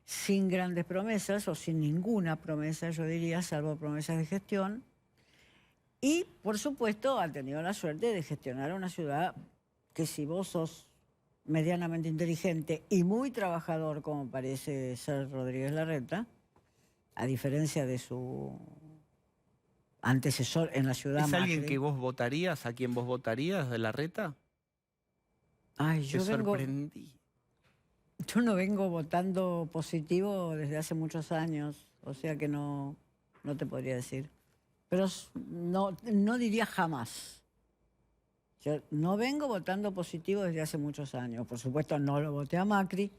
sin grandes promesas o sin ninguna promesa, yo diría, salvo promesas de gestión. Y, por supuesto, ha tenido la suerte de gestionar una ciudad que, si vos sos medianamente inteligente y muy trabajador, como parece ser Rodríguez Larreta, a diferencia de su antecesor en la ciudad.
¿Es alguien
Macri.
que vos votarías, a quien vos votarías de Larreta?
Ay,
Te sorprendí.
Yo no vengo votando positivo desde hace muchos años, o sea que no te podría decir. Pero no diría jamás. Yo no vengo votando positivo desde hace muchos años. Por supuesto, no lo voté a Macri,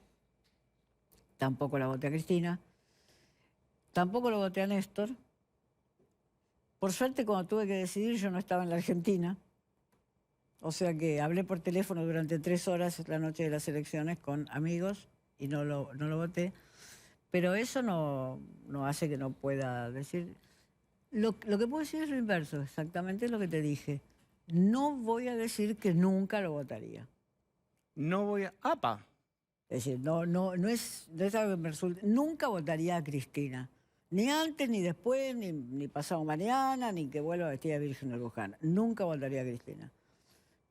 tampoco la voté a Cristina, tampoco lo voté a Néstor. Por suerte, cuando tuve que decidir, yo no estaba en la Argentina. O sea que hablé por teléfono durante 3 horas la noche de las elecciones con amigos y no lo voté. Pero eso no hace que no pueda decir. Lo que puedo decir es lo inverso, exactamente lo que te dije. No voy a decir que nunca lo votaría.
No voy a... ¡Apa!
Es decir, no es algo que me resulte. Nunca votaría a Cristina. Ni antes, ni después, ni pasado mañana, ni que vuelva vestida de Virgen de Luján. Nunca votaría a Cristina.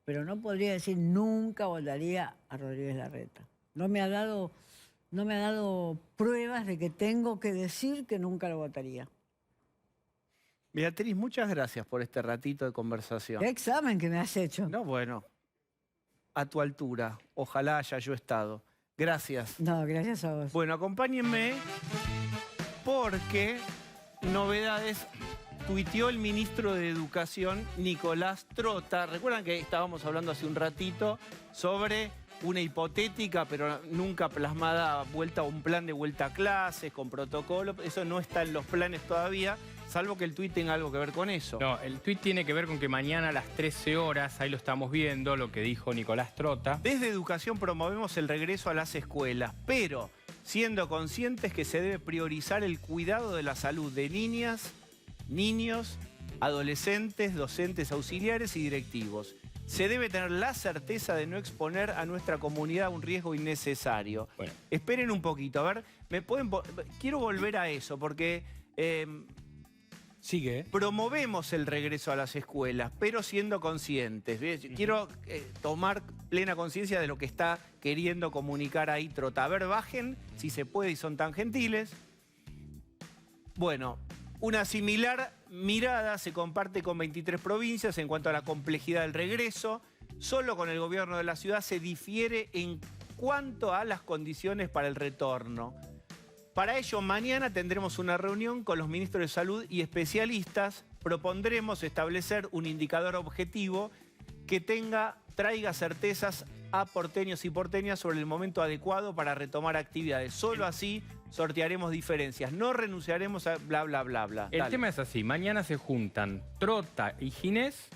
Pero no podría decir nunca votaría a Rodríguez Larreta. No me ha dado pruebas de que tengo que decir que nunca lo votaría.
Beatriz, muchas gracias por este ratito de conversación.
¿Qué examen que me has hecho?
No, bueno, a tu altura. Ojalá haya yo estado. Gracias.
No, gracias a vos.
Bueno, acompáñenme porque novedades. Tuiteó el ministro de Educación, Nicolás Trota. Recuerdan que estábamos hablando hace un ratito sobre una hipotética, pero nunca plasmada, vuelta a un plan de vuelta a clases, con protocolo. Eso no está en los planes todavía, salvo que el tuit tenga algo que ver con eso.
No, el tuit tiene que ver con que mañana a las 13 horas, ahí lo estamos viendo, lo que dijo Nicolás Trota.
Desde Educación promovemos el regreso a las escuelas, pero siendo conscientes que se debe priorizar el cuidado de la salud de niñas, niños, adolescentes, docentes auxiliares y directivos. Se debe tener la certeza de no exponer a nuestra comunidad a un riesgo innecesario. Bueno. Esperen un poquito, a ver, quiero volver a eso, porque
Sigue, ¿eh?
Promovemos el regreso a las escuelas, pero siendo conscientes. ¿Ves? Quiero tomar plena conciencia de lo que está queriendo comunicar ahí Trota. A ver, bajen, si se puede y son tan gentiles. Bueno, una similar mirada se comparte con 23 provincias en cuanto a la complejidad del regreso. Solo con el gobierno de la ciudad se difiere en cuanto a las condiciones para el retorno. Para ello, mañana tendremos una reunión con los ministros de Salud y especialistas. Propondremos establecer un indicador objetivo que traiga certezas a porteños y porteñas sobre el momento adecuado para retomar actividades. Solo así sortearemos diferencias. No renunciaremos a bla, bla, bla, bla.
El tema es así. Mañana se juntan Trota y Ginés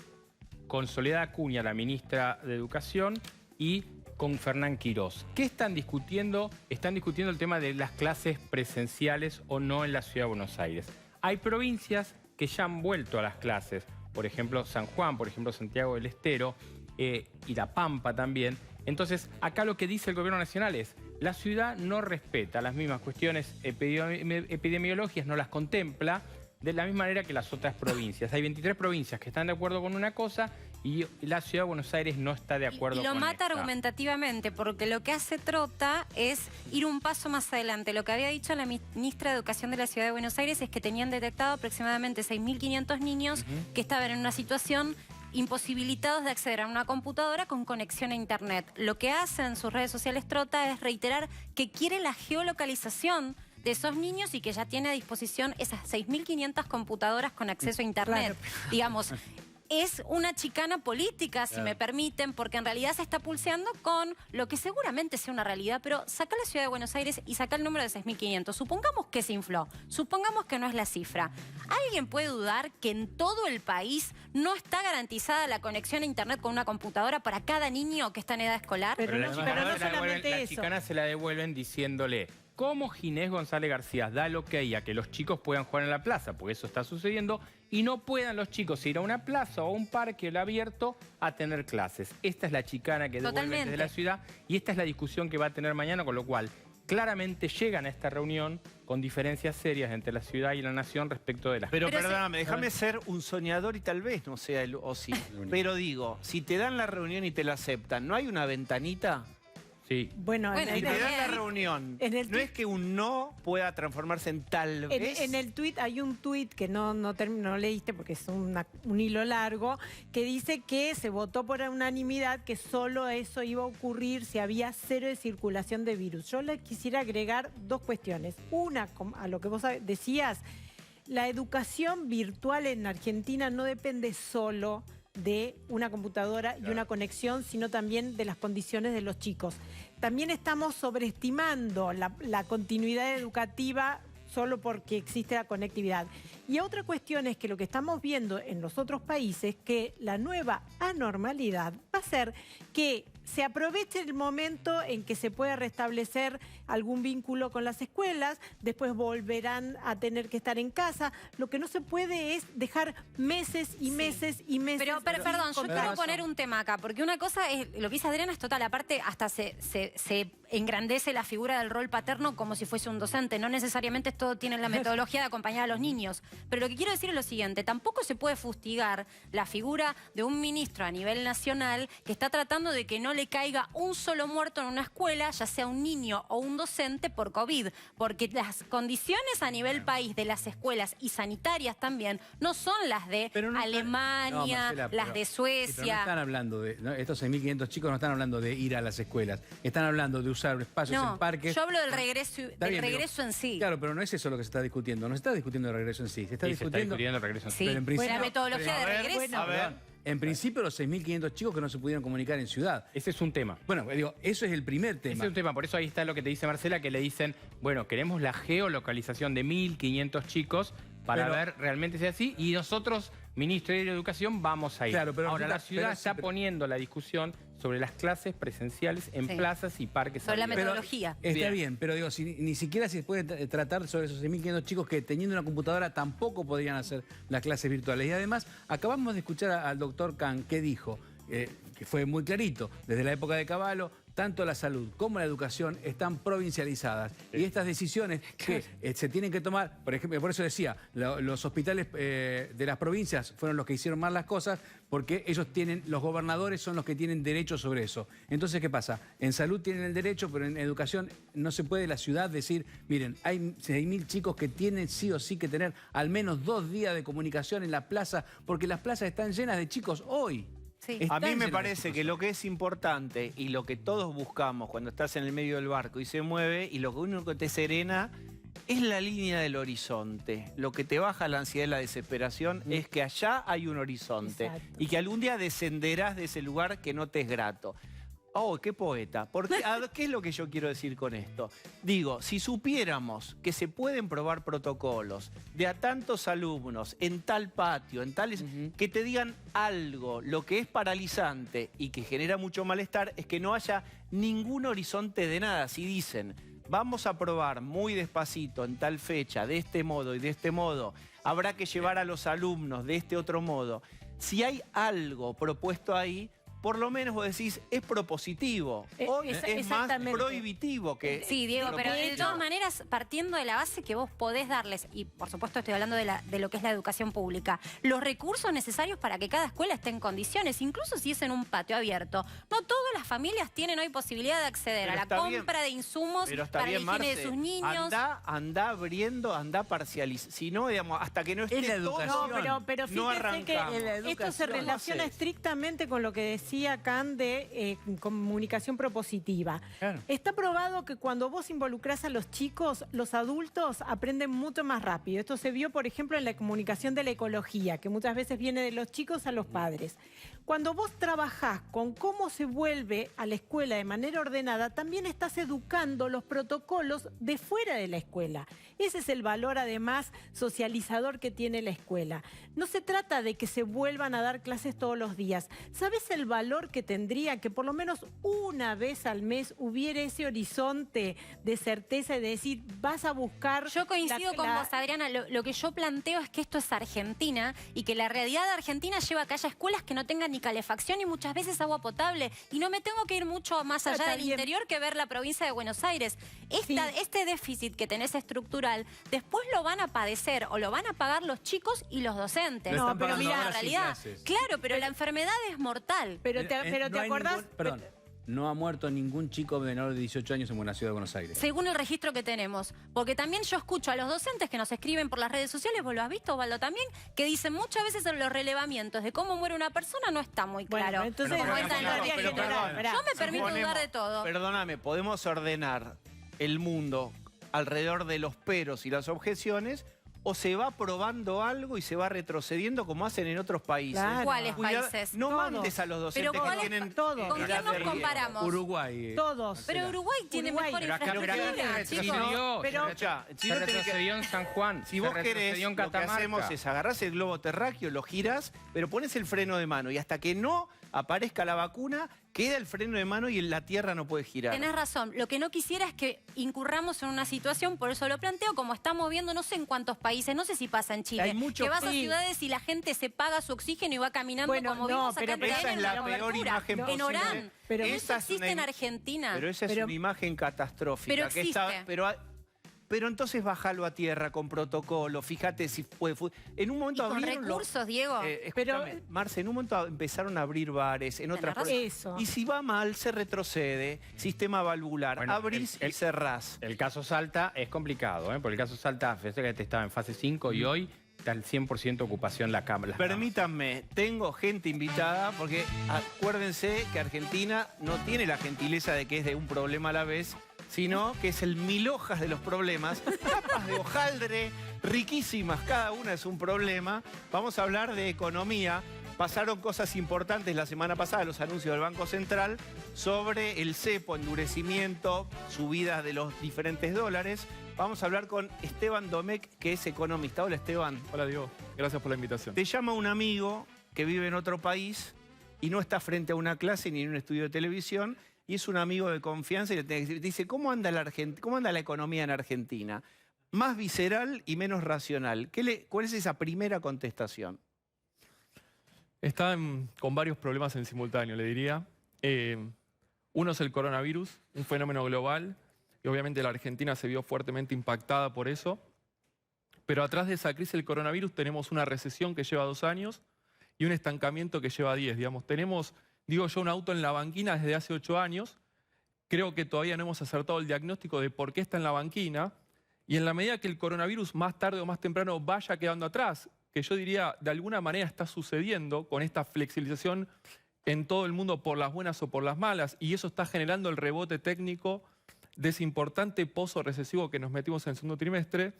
con Soledad Acuña, la ministra de Educación, y con Fernán Quirós. ¿Qué están discutiendo? Están discutiendo el tema de las clases presenciales o no en la Ciudad de Buenos Aires. Hay provincias que ya han vuelto a las clases, por ejemplo San Juan, por ejemplo Santiago del Estero y La Pampa también. Entonces, acá lo que dice el gobierno nacional es, la ciudad no respeta las mismas cuestiones epidemiológicas, no las contempla de la misma manera que las otras provincias. Hay 23 provincias que están de acuerdo con una cosa y la Ciudad de Buenos Aires no está de acuerdo con
esta. Y lo mata
esta.
argumentativamente, porque lo que hace Trota es ir un paso más adelante. Lo que había dicho la ministra de Educación de la Ciudad de Buenos Aires es que tenían detectado aproximadamente 6.500 niños que estaban en una situación imposibilitados de acceder a una computadora con conexión a internet. Lo que hace en sus redes sociales Trota es reiterar que quiere la geolocalización de esos niños y que ya tiene a disposición esas 6.500 computadoras con acceso a internet. Claro. Digamos, es una chicana política, si me permiten, porque en realidad se está pulseando con lo que seguramente sea una realidad, pero saca la Ciudad de Buenos Aires y saca el número de 6.500. Supongamos que se infló, supongamos que no es la cifra. ¿Alguien puede dudar que en todo el país no está garantizada la conexión a internet con una computadora para cada niño que está en edad escolar?
Pero no solamente eso. La chicana se la devuelven diciéndole, ¿cómo Ginés González García da el ok a que los chicos puedan jugar en la plaza? Porque eso está sucediendo. Y no puedan los chicos ir a una plaza o a un parque abierto a tener clases. Esta es la chicana que devuelven desde la ciudad y esta es la discusión que va a tener mañana, con lo cual claramente llegan a esta reunión con diferencias serias entre la ciudad y la nación respecto de las...
Pero perdóname, déjame ser un soñador y tal vez no sea el o sí. Pero digo, si te dan la reunión y te la aceptan, ¿no hay una ventanita?
Sí.
Bueno,
si te dan la reunión, no es que un no pueda transformarse en tal vez.
En el tuit hay un tuit que no leíste porque es un hilo largo, que dice que se votó por unanimidad que solo eso iba a ocurrir si había cero de circulación de virus. Yo le quisiera agregar dos cuestiones. Una, a lo que vos decías, la educación virtual en Argentina no depende solo de una computadora y una conexión, sino también de las condiciones de los chicos. También estamos sobreestimando la continuidad educativa solo porque existe la conectividad. Y otra cuestión es que lo que estamos viendo en los otros países, que la nueva anormalidad va a ser que se aproveche el momento en que se pueda restablecer algún vínculo con las escuelas, después volverán a tener que estar en casa. Lo que no se puede es dejar meses y meses y meses.
Pero perdón, yo quiero poner un tema acá, porque una cosa es, lo que dice Adriana es total, aparte hasta se engrandece la figura del rol paterno como si fuese un docente, no necesariamente todo tiene la metodología de acompañar a los niños. Pero lo que quiero decir es lo siguiente, tampoco se puede fustigar la figura de un ministro a nivel nacional que está tratando de que no le caiga un solo muerto en una escuela, ya sea un niño o un docente por COVID, porque las condiciones a nivel país de las escuelas y sanitarias también no son las de Alemania,
Marcela,
las de Suecia.
Pero no están hablando de, estos 6.500 chicos no están hablando de ir a las escuelas, están hablando de usar espacios en parques.
Yo hablo del regreso, en sí.
Claro, pero no es eso lo que se está discutiendo, no se está discutiendo el regreso en sí, se está discutiendo
el regreso en sí.
Sí,
pero en principio,
la metodología de regreso.
En principio los 6.500 chicos que no se pudieron comunicar en ciudad.
Ese es un tema.
Bueno, digo, eso es el primer tema.
Ese es un tema, por eso ahí está lo que te dice Marcela, que le dicen, bueno, queremos la geolocalización de 1.500 chicos para ver realmente si es así, y nosotros, Ministro de Educación, vamos a ir.
Claro, pero
ahora la ciudad está poniendo la discusión sobre las clases presenciales en plazas y parques.
Sobre la metodología.
Está bien, pero digo, ni siquiera se puede tratar sobre esos 6.500 chicos que teniendo una computadora tampoco podrían hacer las clases virtuales. Y además, acabamos de escuchar al doctor Kahn, que dijo, que fue muy clarito, desde la época de Cavallo, tanto la salud como la educación están provincializadas. Sí. Y estas decisiones que se tienen que tomar, por ejemplo, por eso decía, los hospitales de las provincias fueron los que hicieron mal las cosas, porque ellos tienen, los gobernadores son los que tienen derecho sobre eso. Entonces, ¿qué pasa? En salud tienen el derecho, pero en educación no se puede la ciudad decir, miren, hay 6.000 chicos que tienen sí o sí que tener al menos 2 días de comunicación en la plaza, porque las plazas están llenas de chicos hoy.
Sí.
A mí me parece que lo que es importante y lo que todos buscamos cuando estás en el medio del barco y se mueve, y lo único que te serena es la línea del horizonte. Lo que te baja la ansiedad y la desesperación es que allá hay un horizonte. Exacto. Y que algún día descenderás de ese lugar que no te es grato. Oh, qué poeta. Porque, ¿qué es lo que yo quiero decir con esto? Digo, si supiéramos que se pueden probar protocolos de a tantos alumnos en tal patio, en tales, que te digan algo, lo que es paralizante y que genera mucho malestar es que no haya ningún horizonte de nada. Si dicen, vamos a probar muy despacito en tal fecha, de este modo y de este modo, habrá que llevar a los alumnos de este otro modo. Si hay algo propuesto ahí, por lo menos vos decís, es propositivo. Hoy es más prohibitivo que...
Sí, Diego, pero de todas maneras, partiendo de la base que vos podés darles, y por supuesto estoy hablando de lo que es la educación pública, los recursos necesarios para que cada escuela esté en condiciones, incluso si es en un patio abierto. No todas las familias tienen hoy posibilidad de acceder a la compra de insumos para la higiene de sus niños.
Anda abriendo, anda parcializando. Si no, digamos, hasta que no esté todo,
pero fíjense que esto se relaciona estrictamente con lo que decía Can de comunicación propositiva. Claro. Está probado que cuando vos involucrás a los chicos, los adultos aprenden mucho más rápido. Esto se vio, por ejemplo, en la comunicación de la ecología, que muchas veces viene de los chicos a los padres. Cuando vos trabajás con cómo se vuelve a la escuela de manera ordenada, también estás educando los protocolos de fuera de la escuela. Ese es el valor, además, socializador que tiene la escuela. No se trata de que se vuelvan a dar clases todos los días. ¿Sabes el valor que tendría que por lo menos una vez al mes hubiera ese horizonte de certeza y de decir, vas a buscar...
Yo coincido con vos, Adriana. Lo que yo planteo es que esto es Argentina y que la realidad de Argentina lleva a que haya escuelas que no tengan ni calefacción y muchas veces agua potable. Y no me tengo que ir mucho más allá del interior que ver la provincia de Buenos Aires. Este déficit que tenés estructural, después lo van a padecer o lo van a pagar los chicos y los docentes.
No, pero mira,
la realidad. Claro, pero la enfermedad es mortal.
Pero te acordás...
No ha muerto ningún chico menor de 18 años en la ciudad de Buenos Aires.
Según el registro que tenemos. Porque también yo escucho a los docentes que nos escriben por las redes sociales, vos lo has visto, Osvaldo, también, que dicen muchas veces en los relevamientos de cómo muere una persona no está muy claro.
Bueno, entonces, yo
me permito dudar de todo.
Perdóname, podemos ordenar el mundo alrededor de los peros y las objeciones, o se va probando algo y se va retrocediendo como hacen en otros países.
Claro. ¿Cuáles países?
No mandes a los docentes que tienen...
¿Con quién nos comparamos?
Uruguay.
Todos.
Pero Uruguay tiene mejor infraestructura, chicos.
Se retrocedió en San Juan.
Si vos querés, lo que hacemos es agarrás el globo terráqueo, lo girás, pero pones el freno de mano. Y hasta que no aparezca la vacuna, queda el freno de mano y la tierra no puede girar.
Tenés razón. Lo que no quisiera es que incurramos en una situación, por eso lo planteo, como estamos viendo no sé en cuántos países, no sé si pasa en Chile, que vas a ciudades y la gente se paga su oxígeno y va caminando como vimos acá en
esa es la peor imagen posible.
En Orán. Pero eso existe en Argentina.
Pero esa es una imagen catastrófica.
Pero existe.
Pero entonces bájalo a tierra con protocolo, fíjate si puede... En un momento
con recursos, Diego.
Marce, en un momento empezaron a abrir bares, en otras cosas. Y si va mal, se retrocede, sistema valvular, abrís y cerrás.
El caso Salta es complicado, porque el caso Salta, fíjate que estaba en fase 5 y hoy está al 100% ocupación la cámara.
Permítanme, tengo gente invitada, porque acuérdense que Argentina no tiene la gentileza de que es de un problema a la vez, sino que es el mil hojas de los problemas, capas de hojaldre, riquísimas, cada una es un problema. Vamos a hablar de economía. Pasaron cosas importantes la semana pasada, los anuncios del Banco Central, sobre el cepo, endurecimiento, subidas de los diferentes dólares. Vamos a hablar con Esteban Domecq, que es economista. Hola, Esteban.
Hola, Diego. Gracias por la invitación.
Te llama un amigo que vive en otro país y no está frente a una clase ni en un estudio de televisión, y es un amigo de confianza y te dice, ¿cómo anda la economía en Argentina? Más visceral y menos racional. ¿Cuál es esa primera contestación?
Están con varios problemas en simultáneo, le diría. Uno es el coronavirus, un fenómeno global, y obviamente la Argentina se vio fuertemente impactada por eso. Pero atrás de esa crisis del coronavirus tenemos una recesión que lleva 2 años y un estancamiento que lleva 10. Digamos, tenemos, digo yo, un auto en la banquina desde hace 8 años. Creo que todavía no hemos acertado el diagnóstico de por qué está en la banquina. Y en la medida que el coronavirus más tarde o más temprano vaya quedando atrás, que yo diría de alguna manera está sucediendo con esta flexibilización en todo el mundo por las buenas o por las malas, y eso está generando el rebote técnico de ese importante pozo recesivo que nos metimos en el segundo trimestre,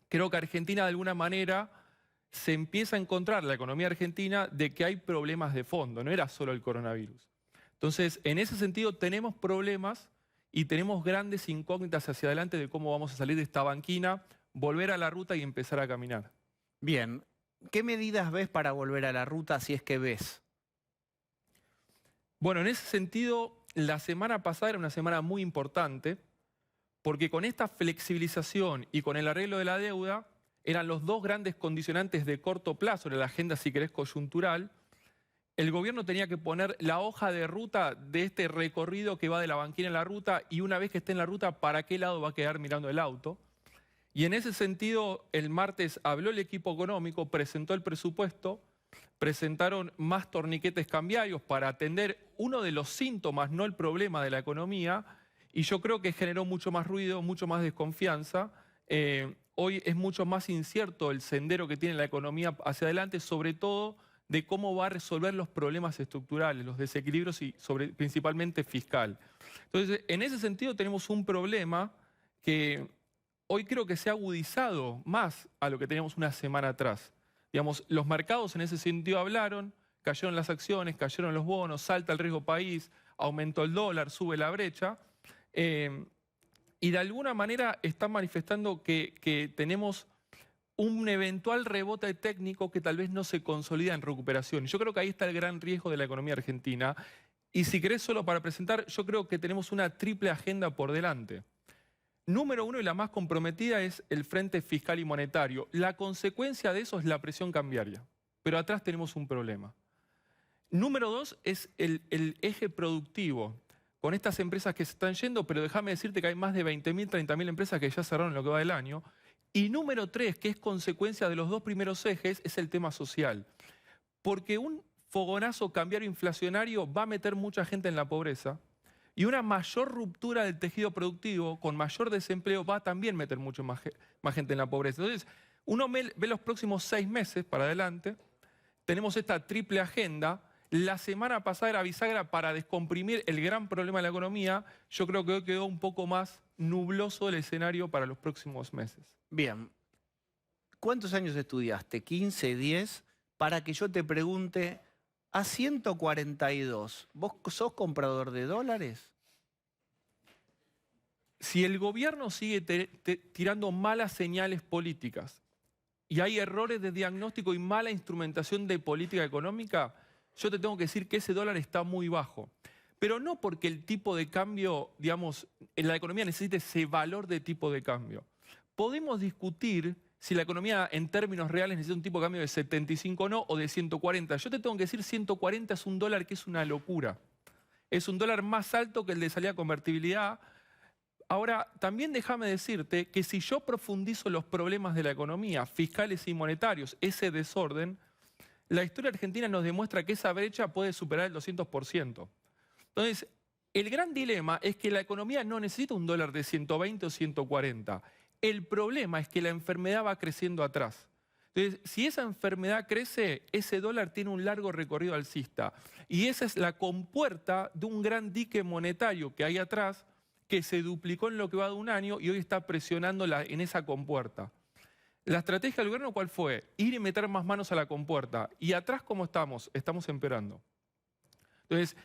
creo que Argentina de alguna manera se empieza a encontrar, la economía argentina, de que hay problemas de fondo, no era solo el coronavirus. Entonces, en ese sentido tenemos problemas y tenemos grandes incógnitas hacia adelante de cómo vamos a salir de esta banquina, volver a la ruta y empezar a caminar.
Bien, ¿qué medidas ves para volver a la ruta si es que ves?
Bueno, en ese sentido, la semana pasada era una semana muy importante porque con esta flexibilización y con el arreglo de la deuda eran los dos grandes condicionantes de corto plazo en la agenda, si querés, coyuntural. El gobierno tenía que poner la hoja de ruta de este recorrido que va de la banquina a la ruta y una vez que esté en la ruta, ¿para qué lado va a quedar mirando el auto? Y en ese sentido, el martes habló el equipo económico, presentó el presupuesto, presentaron más torniquetes cambiarios para atender uno de los síntomas, no el problema de la economía, y yo creo que generó mucho más ruido, mucho más desconfianza. Hoy es mucho más incierto el sendero que tiene la economía hacia adelante, sobre todo de cómo va a resolver los problemas estructurales, los desequilibrios y principalmente fiscal. Entonces, en ese sentido tenemos un problema que hoy creo que se ha agudizado más a lo que teníamos una semana atrás. Digamos, los mercados en ese sentido hablaron, cayeron las acciones, cayeron los bonos, salta el riesgo país, aumentó el dólar, sube la brecha. Y de alguna manera están manifestando que tenemos un eventual rebote técnico que tal vez no se consolida en recuperación. Y yo creo que ahí está el gran riesgo de la economía argentina. Y si querés solo para presentar, yo creo que tenemos una triple agenda por delante. Número uno y la más comprometida es el frente fiscal y monetario. La consecuencia de eso es la presión cambiaria. Pero atrás tenemos un problema. Número dos es el eje productivo. Con estas empresas que se están yendo, pero déjame decirte que hay más de 20.000, 30.000 empresas que ya cerraron en lo que va del año. Y número tres, que es consecuencia de los dos primeros ejes, es el tema social. Porque un fogonazo cambiario inflacionario va a meter mucha gente en la pobreza y una mayor ruptura del tejido productivo con mayor desempleo va a también meter mucho más gente en la pobreza. Entonces, uno ve los próximos 6 meses para adelante, tenemos esta triple agenda. La semana pasada era bisagra para descomprimir el gran problema de la economía. Yo creo que hoy quedó un poco más nubloso el escenario para los próximos meses.
Bien, ¿cuántos años estudiaste? ¿15, 10? Para que yo te pregunte, a 142, ¿vos sos comprador de dólares?
Si el gobierno sigue tirando malas señales políticas y hay errores de diagnóstico y mala instrumentación de política económica, yo te tengo que decir que ese dólar está muy bajo. Pero no porque el tipo de cambio, digamos, en la economía necesite ese valor de tipo de cambio. Podemos discutir si la economía en términos reales necesita un tipo de cambio de 75 o no, o de 140. Yo te tengo que decir 140 es un dólar que es una locura. Es un dólar más alto que el de salida convertibilidad. Ahora, también déjame decirte que si yo profundizo los problemas de la economía, fiscales y monetarios, ese desorden, la historia argentina nos demuestra que esa brecha puede superar el 200%. Entonces, el gran dilema es que la economía no necesita un dólar de 120 o 140. El problema es que la enfermedad va creciendo atrás. Entonces, si esa enfermedad crece, ese dólar tiene un largo recorrido alcista. Y esa es la compuerta de un gran dique monetario que hay atrás, que se duplicó en lo que va de un año y hoy está presionando en esa compuerta. La estrategia del gobierno, ¿cuál fue? Ir y meter más manos a la compuerta. Y atrás, ¿cómo estamos? Estamos empeorando. Entonces,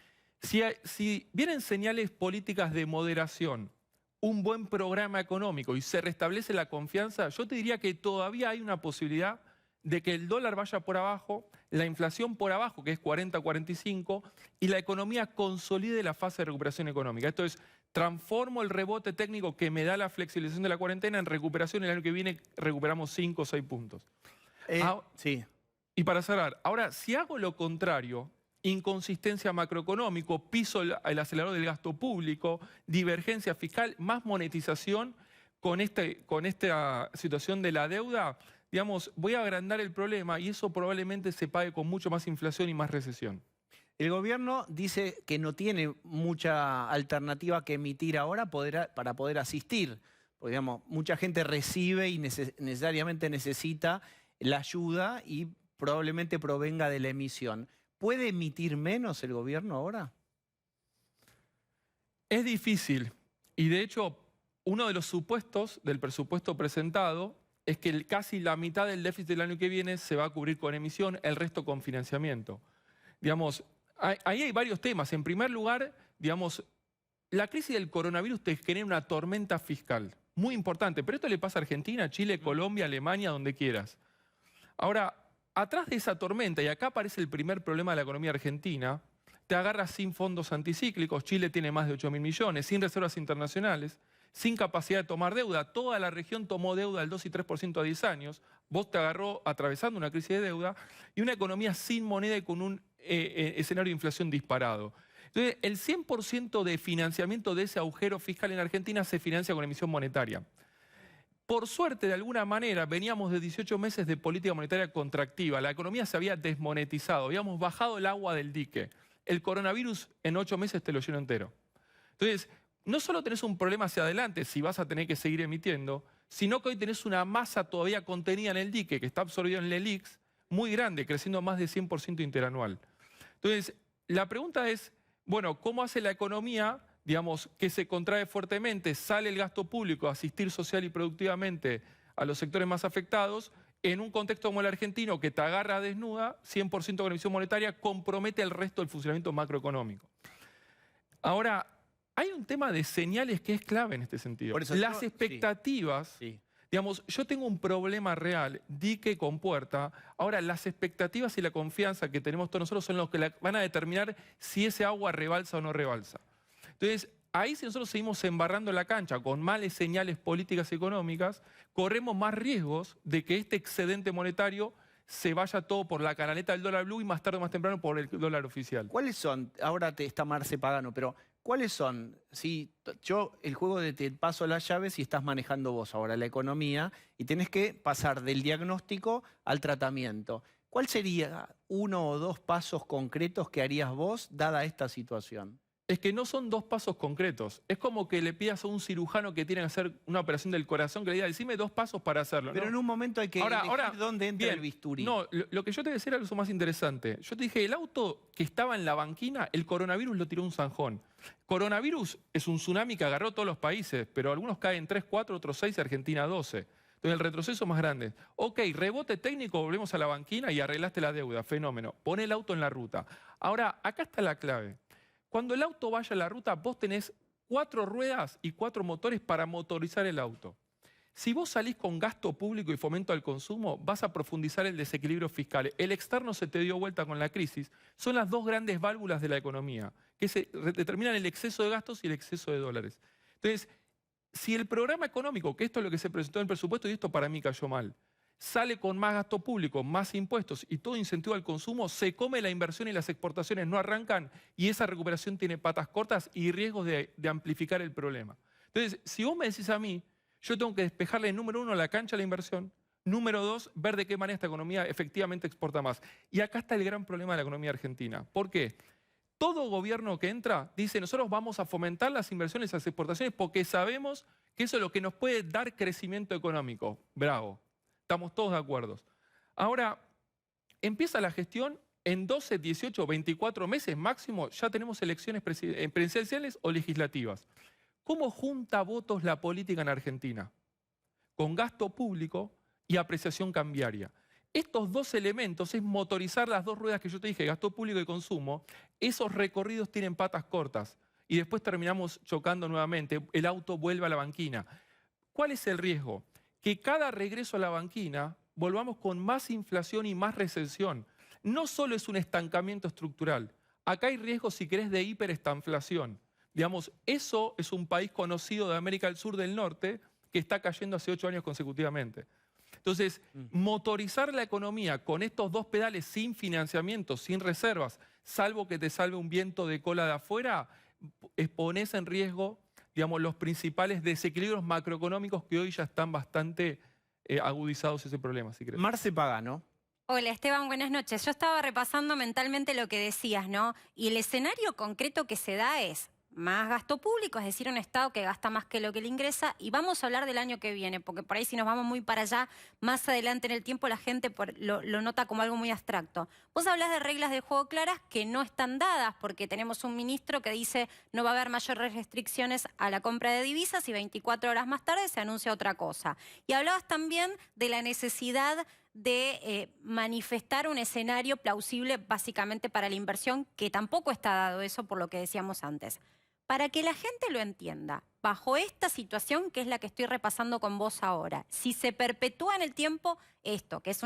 si vienen señales políticas de moderación, un buen programa económico y se restablece la confianza, yo te diría que todavía hay una posibilidad de que el dólar vaya por abajo, la inflación por abajo, que es 40, 45, y la economía consolide la fase de recuperación económica. Esto es, transformo el rebote técnico que me da la flexibilización de la cuarentena en recuperación. El año que viene recuperamos 5 o 6 puntos.
Sí.
Y para cerrar, ahora, si hago lo contrario inconsistencia macroeconómico, piso el acelerador del gasto público, divergencia fiscal, más monetización con esta situación de la deuda, digamos, voy a agrandar el problema y eso probablemente se pague con mucho más inflación y más recesión.
El gobierno dice que no tiene mucha alternativa que emitir ahora para poder asistir. Porque, digamos, mucha gente recibe y necesariamente necesita la ayuda y probablemente provenga de la emisión. ¿Puede emitir menos el gobierno ahora?
Es difícil y de hecho uno de los supuestos del presupuesto presentado es que casi la mitad del déficit del año que viene se va a cubrir con emisión, el resto con financiamiento. Digamos, ahí hay varios temas. En primer lugar, digamos, la crisis del coronavirus te genera una tormenta fiscal muy importante, pero esto le pasa a Argentina, Chile, Colombia, Alemania, donde quieras. Ahora, atrás de esa tormenta, y acá aparece el primer problema de la economía argentina, te agarras sin fondos anticíclicos, Chile tiene más de 8.000 millones, sin reservas internacionales, sin capacidad de tomar deuda, toda la región tomó deuda del 2 y 3% a 10 años, vos te agarró atravesando una crisis de deuda y una economía sin moneda y con un escenario de inflación disparado. Entonces, el 100% de financiamiento de ese agujero fiscal en Argentina se financia con emisión monetaria. Por suerte, de alguna manera, veníamos de 18 meses de política monetaria contractiva. La economía se había desmonetizado, habíamos bajado el agua del dique. El coronavirus en 8 meses te lo llenó entero. Entonces, no solo tenés un problema hacia adelante, si vas a tener que seguir emitiendo, sino que hoy tenés una masa todavía contenida en el dique, que está absorbido en el ELIX, muy grande, creciendo más de 100% interanual. Entonces, la pregunta es, bueno, ¿cómo hace la economía, digamos, que se contrae fuertemente, sale el gasto público a asistir social y productivamente a los sectores más afectados, en un contexto como el argentino que te agarra desnuda, 100% con emisión monetaria, compromete el resto del funcionamiento macroeconómico? Ahora, hay un tema de señales que es clave en este sentido. Las expectativas, digamos, yo tengo un problema real, dique con puerta. Ahora, las expectativas y la confianza que tenemos todos nosotros son los que van a determinar si ese agua rebalsa o no rebalsa. Entonces, ahí si nosotros seguimos embarrando la cancha con malas señales políticas y económicas, corremos más riesgos de que este excedente monetario se vaya todo por la canaleta del dólar blue y más tarde o más temprano por el dólar oficial.
¿Cuáles son? Ahora está Marce Pagano, pero ¿cuáles son? Si yo el juego de te paso las llaves y estás manejando vos ahora la economía y tenés que pasar del diagnóstico al tratamiento. ¿Cuál sería 1 o 2 pasos concretos que harías vos dada esta situación?
Es que no son 2 pasos concretos. Es como que le pidas a un cirujano que tiene que hacer una operación del corazón que le diga, decime 2 pasos para hacerlo.
Pero
¿no?
En un momento hay que elegir dónde entra el bisturí.
No, lo que yo te decía era lo más interesante. Yo te dije, el auto que estaba en la banquina, el coronavirus lo tiró un zanjón. Coronavirus es un tsunami que agarró todos los países, pero algunos caen 3, 4, otros 6, Argentina 12. Entonces el retroceso más grande. Ok, rebote técnico, volvemos a la banquina y arreglaste la deuda, fenómeno. Pon el auto en la ruta. Ahora, acá está la clave. Cuando el auto vaya a la ruta, vos tenés 4 ruedas y 4 motores para motorizar el auto. Si vos salís con gasto público y fomento al consumo, vas a profundizar el desequilibrio fiscal. El externo se te dio vuelta con la crisis. Son las 2 grandes válvulas de la economía, que se determinan el exceso de gastos y el exceso de dólares. Entonces, si el programa económico, que esto es lo que se presentó en el presupuesto, y esto para mí cayó mal, sale con más gasto público, más impuestos y todo incentivo al consumo, se come la inversión y las exportaciones no arrancan y esa recuperación tiene patas cortas y riesgos de amplificar el problema. Entonces, si vos me decís a mí, yo tengo que despejarle, número 1, la cancha a la inversión, número 2, ver de qué manera esta economía efectivamente exporta más. Y acá está el gran problema de la economía argentina. ¿Por qué? Todo gobierno que entra dice, nosotros vamos a fomentar las inversiones y las exportaciones porque sabemos que eso es lo que nos puede dar crecimiento económico. Bravo. Estamos todos de acuerdo. Ahora, empieza la gestión, en 12, 18, 24 meses máximo ya tenemos elecciones presidenciales o legislativas. ¿Cómo junta votos la política en Argentina? Con gasto público y apreciación cambiaria. Estos 2 elementos es motorizar las 2 ruedas que yo te dije, gasto público y consumo. Esos recorridos tienen patas cortas y después terminamos chocando nuevamente. El auto vuelve a la banquina. ¿Cuál es el riesgo? Que cada regreso a la banquina volvamos con más inflación y más recesión. No solo es un estancamiento estructural, acá hay riesgos, si querés, de hiperestanflación. Digamos, eso es un país conocido de América del Sur del Norte que está cayendo hace 8 años consecutivamente. Entonces, motorizar la economía con estos dos pedales sin financiamiento, sin reservas, salvo que te salve un viento de cola de afuera, pones en riesgo, digamos, los principales desequilibrios macroeconómicos que hoy ya están bastante agudizados ese problema, si querés.
Marce Pagano.
Hola Esteban, buenas noches. Yo estaba repasando mentalmente lo que decías, ¿no? Y el escenario concreto que se da es más gasto público, es decir, un Estado que gasta más que lo que le ingresa. Y vamos a hablar del año que viene, porque por ahí si nos vamos muy para allá, más adelante en el tiempo la gente lo nota como algo muy abstracto. Vos hablás de reglas de juego claras que no están dadas, porque tenemos un ministro que dice no va a haber mayores restricciones a la compra de divisas y 24 horas más tarde se anuncia otra cosa. Y hablabas también de la necesidad de manifestar un escenario plausible básicamente para la inversión, que tampoco está dado eso por lo que decíamos antes. Para que la gente lo entienda, bajo esta situación que es la que estoy repasando con vos ahora, si se perpetúa en el tiempo esto, que es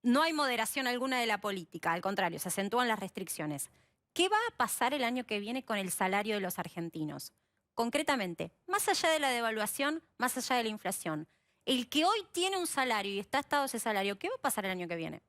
no hay moderación alguna de la política, al contrario, se acentúan las restricciones. ¿Qué va a pasar el año que viene con el salario de los argentinos? Concretamente, más allá de la devaluación, más allá de la inflación, el que hoy tiene un salario y está atado a ese salario, ¿qué va a pasar el año que viene?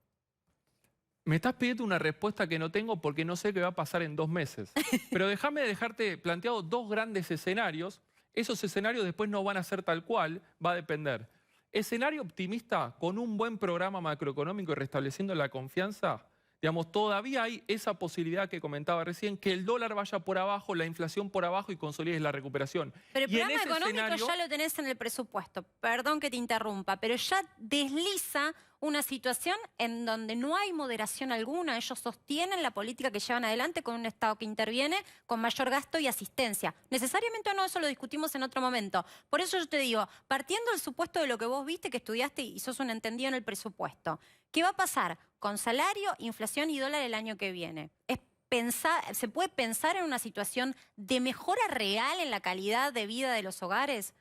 Me estás pidiendo una respuesta que no tengo porque no sé qué va a pasar en 2 meses. Pero déjame dejarte planteado 2 grandes escenarios. Esos escenarios después no van a ser tal cual, va a depender. Escenario optimista, con un buen programa macroeconómico y restableciendo la confianza, digamos, todavía hay esa posibilidad que comentaba recién, que el dólar vaya por abajo, la inflación por abajo y consolides la recuperación.
Pero el programa económico ya lo tenés en el presupuesto, perdón que te interrumpa, pero ya desliza una situación en donde no hay moderación alguna. Ellos sostienen la política que llevan adelante con un Estado que interviene con mayor gasto y asistencia. Necesariamente o no, eso lo discutimos en otro momento. Por eso yo te digo, partiendo del supuesto de lo que vos viste, que estudiaste y sos un entendido en el presupuesto, ¿qué va a pasar con salario, inflación y dólar el año que viene? ¿Se puede pensar en una situación de mejora real en la calidad de vida de los hogares?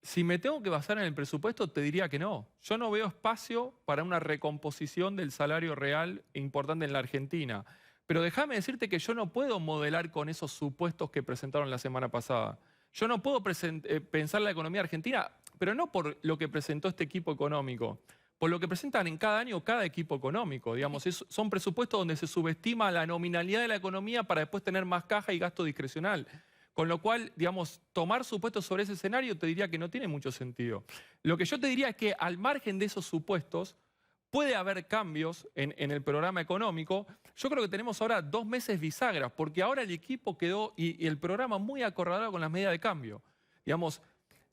Si me tengo que basar en el presupuesto, te diría que no. Yo no veo espacio para una recomposición del salario real importante en la Argentina. Pero déjame decirte que yo no puedo modelar con esos supuestos que presentaron la semana pasada. Yo no puedo pensar la economía argentina, pero no por lo que presentó este equipo económico, por lo que presentan en cada año cada equipo económico. Digamos, son presupuestos donde se subestima la nominalidad de la economía para después tener más caja y gasto discrecional. Con lo cual, digamos, tomar supuestos sobre ese escenario te diría que no tiene mucho sentido. Lo que yo te diría es que al margen de esos supuestos puede haber cambios en el programa económico. Yo creo que tenemos ahora 2 meses bisagras, porque ahora el equipo quedó y el programa muy acorralado con las medidas de cambio. Digamos,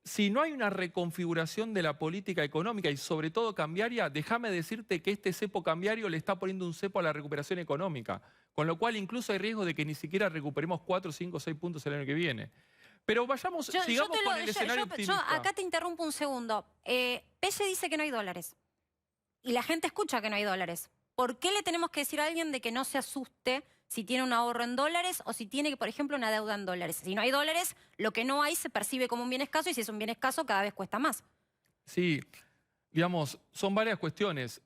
si no hay una reconfiguración de la política económica y sobre todo cambiaria, déjame decirte que este cepo cambiario le está poniendo un cepo a la recuperación económica. Con lo cual incluso hay riesgo de que ni siquiera recuperemos 4, 5, 6 puntos el año que viene. Pero sigamos con el escenario optimista.
Acá te interrumpo un segundo. Pelle dice que no hay dólares. Y la gente escucha que no hay dólares. ¿Por qué le tenemos que decir a alguien de que no se asuste si tiene un ahorro en dólares o si tiene, por ejemplo, una deuda en dólares? Si no hay dólares, lo que no hay se percibe como un bien escaso y si es un bien escaso cada vez cuesta más.
Sí, digamos, son varias cuestiones.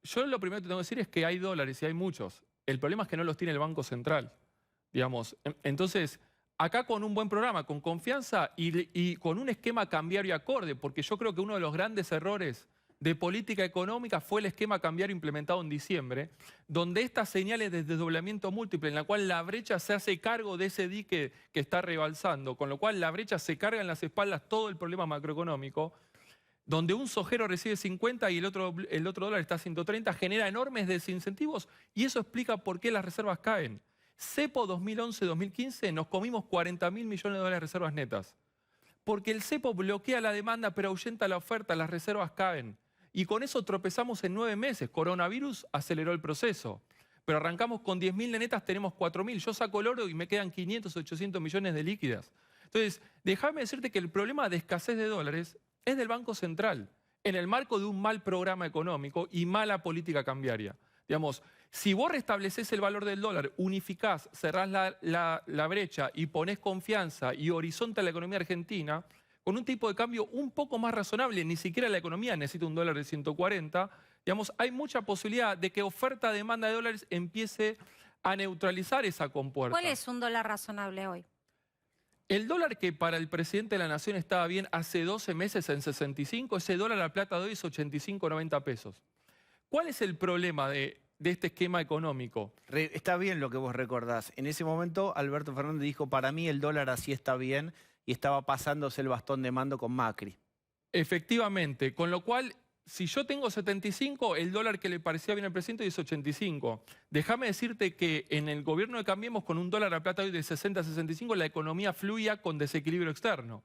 Yo lo primero que tengo que decir es que hay dólares y hay muchos. El problema es que no los tiene el Banco Central, digamos. Entonces, acá con un buen programa, con confianza y con un esquema cambiario acorde, porque yo creo que uno de los grandes errores de política económica fue el esquema cambiario implementado en diciembre, donde estas señales de desdoblamiento múltiple, en la cual la brecha se hace cargo de ese dique que está rebalsando, con lo cual la brecha se carga en las espaldas todo el problema macroeconómico, donde un sojero recibe 50 y el otro dólar está a 130, genera enormes desincentivos y eso explica por qué las reservas caen. Cepo 2011-2015 nos comimos 40.000 millones de dólares de reservas netas. Porque el cepo bloquea la demanda pero ahuyenta la oferta, las reservas caen. Y con eso tropezamos en 9 meses. Coronavirus aceleró el proceso. Pero arrancamos con 10.000 de netas, tenemos 4.000. Yo saco el oro y me quedan 500, 800 millones de líquidas. Entonces, déjame decirte que el problema de escasez de dólares es del Banco Central, en el marco de un mal programa económico y mala política cambiaria. Digamos, si vos restablecés el valor del dólar, unificás, cerrás la brecha y ponés confianza y horizonte a la economía argentina, con un tipo de cambio un poco más razonable, ni siquiera la economía necesita un dólar de 140, digamos, hay mucha posibilidad de que oferta-demanda de dólares empiece a neutralizar esa compuerta.
¿Cuál es un dólar razonable hoy?
El dólar que para el presidente de la Nación estaba bien hace 12 meses en 65, ese dólar a plata de hoy es 85, 90 pesos. ¿Cuál es el problema de este esquema económico?
Está bien lo que vos recordás. En ese momento Alberto Fernández dijo, para mí el dólar así está bien, y estaba pasándose el bastón de mando con Macri.
Efectivamente, con lo cual, si yo tengo 75, el dólar que le parecía bien al presidente es 85. Déjame decirte que en el gobierno de Cambiemos, con un dólar a plata hoy de 60 a 65, la economía fluía con desequilibrio externo.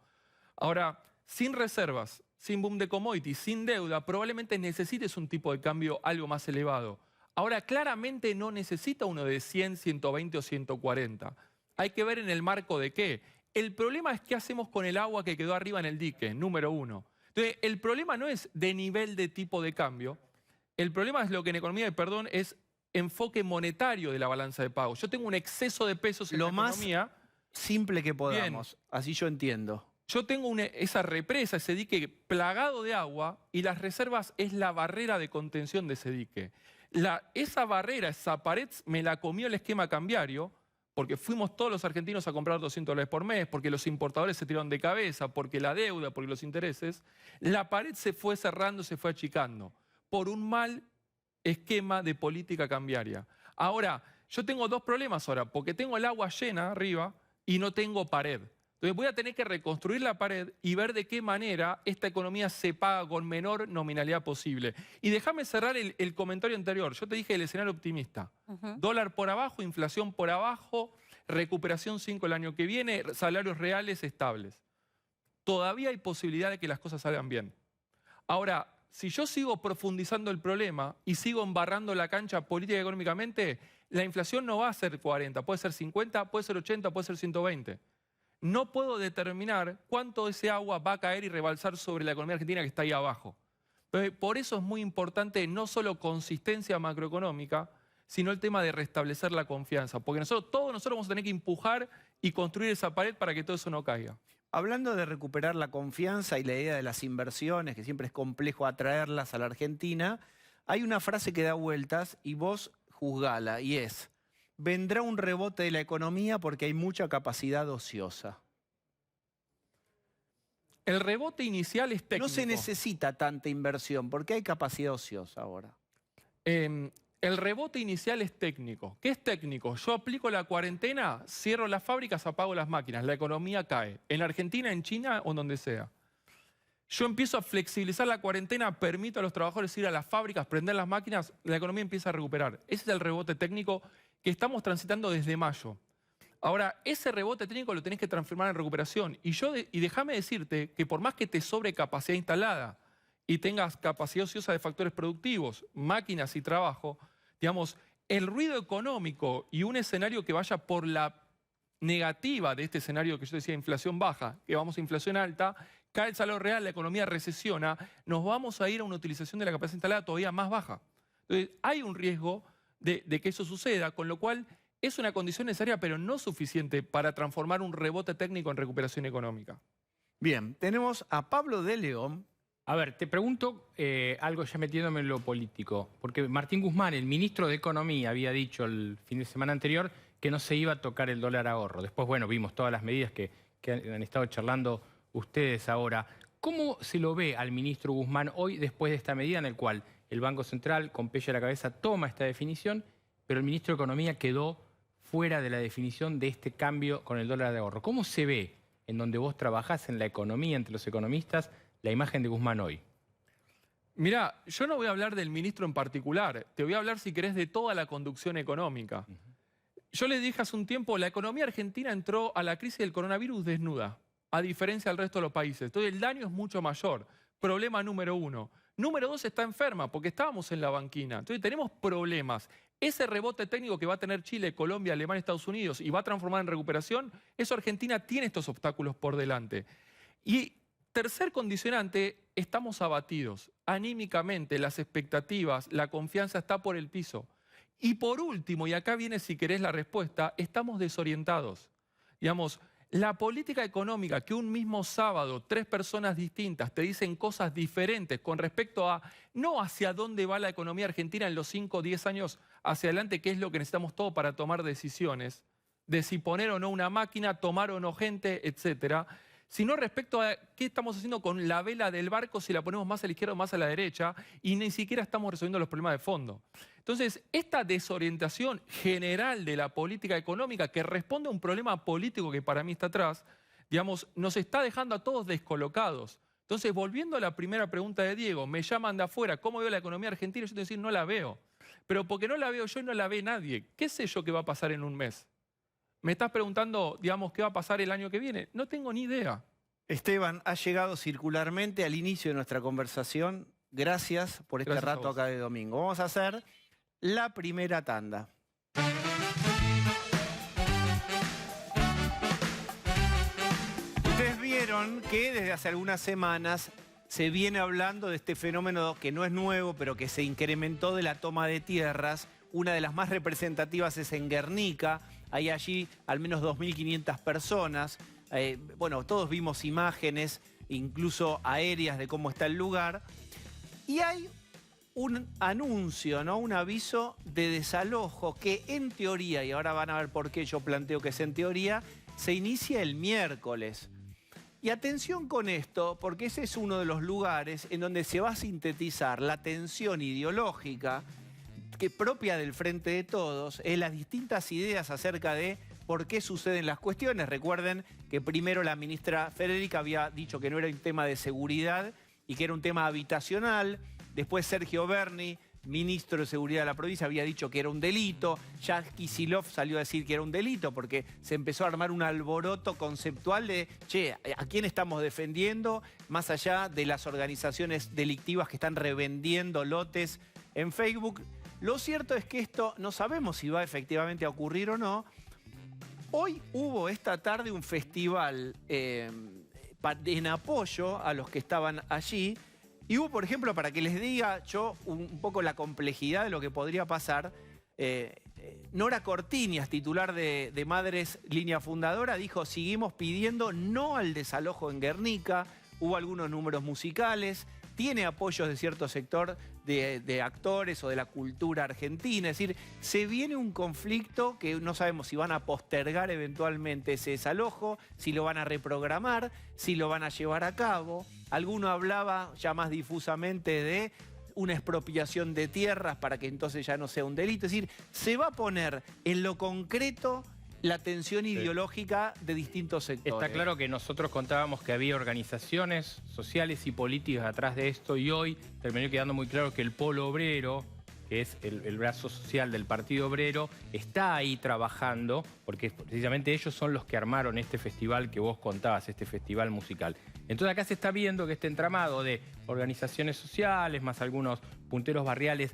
Ahora, sin reservas, sin boom de commodities, sin deuda, probablemente necesites un tipo de cambio algo más elevado. Ahora, claramente no necesita uno de 100, 120 o 140. Hay que ver en el marco de qué. El problema es qué hacemos con el agua que quedó arriba en el dique, número uno. Entonces, el problema no es de nivel de tipo de cambio. El problema es lo que en economía de perdón es enfoque monetario de la balanza de pagos. Yo tengo un exceso de pesos en la economía.
Lo más simple que podamos, bien. Así yo entiendo.
Yo tengo esa represa, ese dique plagado de agua, y las reservas es la barrera de contención de ese dique. Esa barrera, esa pared, me la comió el esquema cambiario, porque fuimos todos los argentinos a comprar $200 por mes, porque los importadores se tiraron de cabeza, porque la deuda, porque los intereses. La pared se fue cerrando, se fue achicando, por un mal esquema de política cambiaria. Ahora, yo tengo dos problemas ahora, porque tengo el agua llena arriba y no tengo pared. Entonces voy a tener que reconstruir la pared y ver de qué manera esta economía se paga con menor nominalidad posible. Y déjame cerrar el comentario anterior. Yo te dije el escenario optimista. Dólar por abajo, inflación por abajo, recuperación 5 el año que viene, salarios reales estables. Todavía hay posibilidad de que las cosas salgan bien. Ahora, si yo sigo profundizando el problema y sigo embarrando la cancha política y económicamente, la inflación no va a ser 40, puede ser 50, puede ser 80, puede ser 120. No puedo determinar cuánto de ese agua va a caer y rebalsar sobre la economía argentina que está ahí abajo. Por eso es muy importante no solo consistencia macroeconómica, sino el tema de restablecer la confianza. Porque todos nosotros vamos a tener que empujar y construir esa pared para que todo eso no caiga.
Hablando de recuperar la confianza y la idea de las inversiones, que siempre es complejo atraerlas a la Argentina, hay una frase que da vueltas y vos juzgala, y es: vendrá un rebote de la economía porque hay mucha capacidad ociosa.
El rebote inicial es técnico.
No se necesita tanta inversión porque hay capacidad ociosa ahora.
El rebote inicial es técnico. ¿Qué es técnico? Yo aplico la cuarentena, cierro las fábricas, apago las máquinas, la economía cae. En Argentina, en China o en donde sea. Yo empiezo a flexibilizar la cuarentena, permito a los trabajadores ir a las fábricas, prender las máquinas, la economía empieza a recuperar. Ese es el rebote técnico que estamos transitando desde mayo. Ahora, ese rebote técnico lo tenés que transformar en recuperación. Y déjame decirte que por más que te sobre capacidad instalada y tengas capacidad ociosa de factores productivos, máquinas y trabajo, digamos, el ruido económico y un escenario que vaya por la negativa de este escenario que yo decía, inflación baja, que vamos a inflación alta, cae el salario real, la economía recesiona, nos vamos a ir a una utilización de la capacidad instalada todavía más baja. Entonces, hay un riesgo de que eso suceda, con lo cual es una condición necesaria, pero no suficiente para transformar un rebote técnico en recuperación económica.
Bien, tenemos a Pablo de León.
A ver, te pregunto algo ya metiéndome en lo político, porque Martín Guzmán, el ministro de Economía, había dicho el fin de semana anterior que no se iba a tocar el dólar ahorro. Después, bueno, vimos todas las medidas que han estado charlando ustedes ahora. ¿Cómo se lo ve al ministro Guzmán hoy después de esta medida en la cual el Banco Central, con Pella a la cabeza, toma esta definición, pero el ministro de Economía quedó fuera de la definición de este cambio con el dólar de ahorro? ¿Cómo se ve, en donde vos trabajás en la economía, entre los economistas, la imagen de Guzmán hoy?
Mirá, yo no voy a hablar del ministro en particular, te voy a hablar, si querés, de toda la conducción económica. Yo les dije hace un tiempo, la economía argentina entró a la crisis del coronavirus desnuda, a diferencia del resto de los países. Entonces el daño es mucho mayor. Problema número 1. Número 2, está enferma, porque estábamos en la banquina. Entonces tenemos problemas. Ese rebote técnico que va a tener Chile, Colombia, Alemania, Estados Unidos y va a transformar en recuperación, eso Argentina tiene estos obstáculos por delante. Y tercer condicionante, estamos abatidos. Anímicamente, las expectativas, la confianza está por el piso. Y por último, y acá viene si querés la respuesta, estamos desorientados. Digamos, la política económica que un mismo sábado 3 personas distintas te dicen cosas diferentes con respecto a no hacia dónde va la economía argentina en los 5 o 10 años hacia adelante, que es lo que necesitamos todos para tomar decisiones, de si poner o no una máquina, tomar o no gente, etcétera, sino respecto a qué estamos haciendo con la vela del barco, si la ponemos más a la izquierda o más a la derecha, y ni siquiera estamos resolviendo los problemas de fondo. Entonces, esta desorientación general de la política económica, que responde a un problema político que para mí está atrás, digamos, nos está dejando a todos descolocados. Entonces, volviendo a la primera pregunta de Diego, me llaman de afuera, ¿cómo veo la economía argentina? Yo tengo que decir, no la veo. Pero porque no la veo yo y no la ve nadie. ¿Qué sé yo qué va a pasar en un mes? Me estás preguntando, digamos, ¿qué va a pasar el año que viene? No tengo ni idea.
Esteban, ha llegado circularmente al inicio de nuestra conversación. Gracias por este
Gracias a
rato
vos.
acá de domingo. Vamos a hacer la primera tanda. Ustedes vieron que desde hace algunas semanas se viene hablando de este fenómeno que no es nuevo, pero que se incrementó de la toma de tierras. Una de las más representativas es en Guernica. Hay allí al menos 2.500 personas. Bueno, todos vimos imágenes, incluso aéreas, de cómo está el lugar. Y hay un anuncio, ¿no? Un aviso de desalojo que en teoría, y ahora van a ver por qué yo planteo que es en teoría, se inicia el miércoles. Y atención con esto, porque ese es uno de los lugares en donde se va a sintetizar la tensión ideológica que propia del Frente de Todos, las distintas ideas acerca de por qué suceden las cuestiones. Recuerden que primero la ministra Federica había dicho que no era un tema de seguridad y que era un tema habitacional. Después Sergio Berni, ministro de Seguridad de la provincia, había dicho que era un delito. Jacques Kicillof salió a decir que era un delito porque se empezó a armar un alboroto conceptual de, che, ¿a quién estamos defendiendo? Más allá de las organizaciones delictivas que están revendiendo lotes en Facebook. Lo cierto es que esto no sabemos si va efectivamente a ocurrir o no. Hoy hubo esta tarde un festival en apoyo a los que estaban allí. Y hubo, por ejemplo, para que les diga yo un poco la complejidad de lo que podría pasar, Nora Cortiñas, titular de Madres Línea Fundadora, dijo, seguimos pidiendo no al desalojo en Guernica. Hubo algunos números musicales, tiene apoyos de cierto sector de actores o de la cultura argentina. Es decir, se viene un conflicto que no sabemos si van a postergar eventualmente ese desalojo, si lo van a reprogramar, si lo van a llevar a cabo. Alguno hablaba ya más difusamente de una expropiación de tierras para que entonces ya no sea un delito. Es decir, se va a poner en lo concreto la tensión ideológica de distintos sectores.
Está claro que nosotros contábamos que había organizaciones sociales y políticas atrás de esto y hoy terminó quedando muy claro que el Polo Obrero, que es el brazo social del Partido Obrero, está ahí trabajando porque precisamente ellos son los que armaron este festival que vos contabas, este festival musical. Entonces acá se está viendo que este entramado de organizaciones sociales más algunos punteros barriales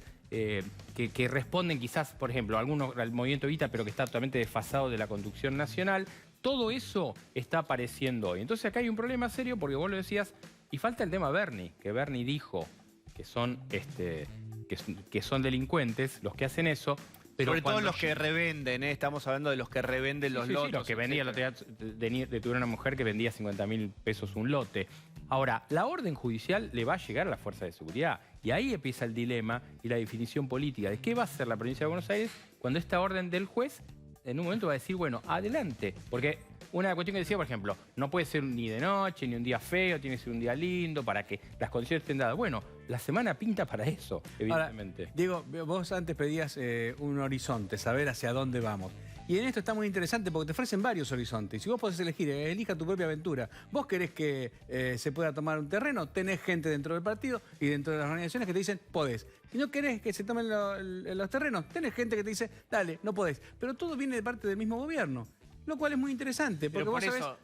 que responden quizás, por ejemplo, algunos al movimiento Evita, pero que está totalmente desfasado de la conducción nacional. Todo eso está apareciendo hoy. Entonces acá hay un problema serio porque vos lo decías, y falta el tema Berni, que Berni dijo que son, que son delincuentes los que hacen eso. Pero
sobre todo los que revenden, estamos hablando de los que revenden los lotes.
Sí, los que vendía, detuvieron a una mujer que vendía 50.000 pesos un lote. Ahora, la orden judicial le va a llegar a la fuerza de seguridad. Y ahí empieza el dilema y la definición política de qué va a hacer la provincia de Buenos Aires cuando esta orden del juez en un momento va a decir, bueno, adelante. Porque una cuestión que decía, por ejemplo, no puede ser ni de noche, ni un día feo, tiene que ser un día lindo para que las condiciones estén dadas. Bueno, la semana pinta para eso, evidentemente.
Ahora, Diego, vos antes pedías un horizonte, saber hacia dónde vamos. Y en esto está muy interesante porque te ofrecen varios horizontes. Si vos podés elegir, elija tu propia aventura. Vos querés que se pueda tomar un terreno, tenés gente dentro del partido y dentro de las organizaciones que te dicen, podés. Si no querés que se tomen los terrenos, tenés gente que te dice, dale, no podés. Pero todo viene de parte del mismo gobierno. Lo cual es muy interesante. Porque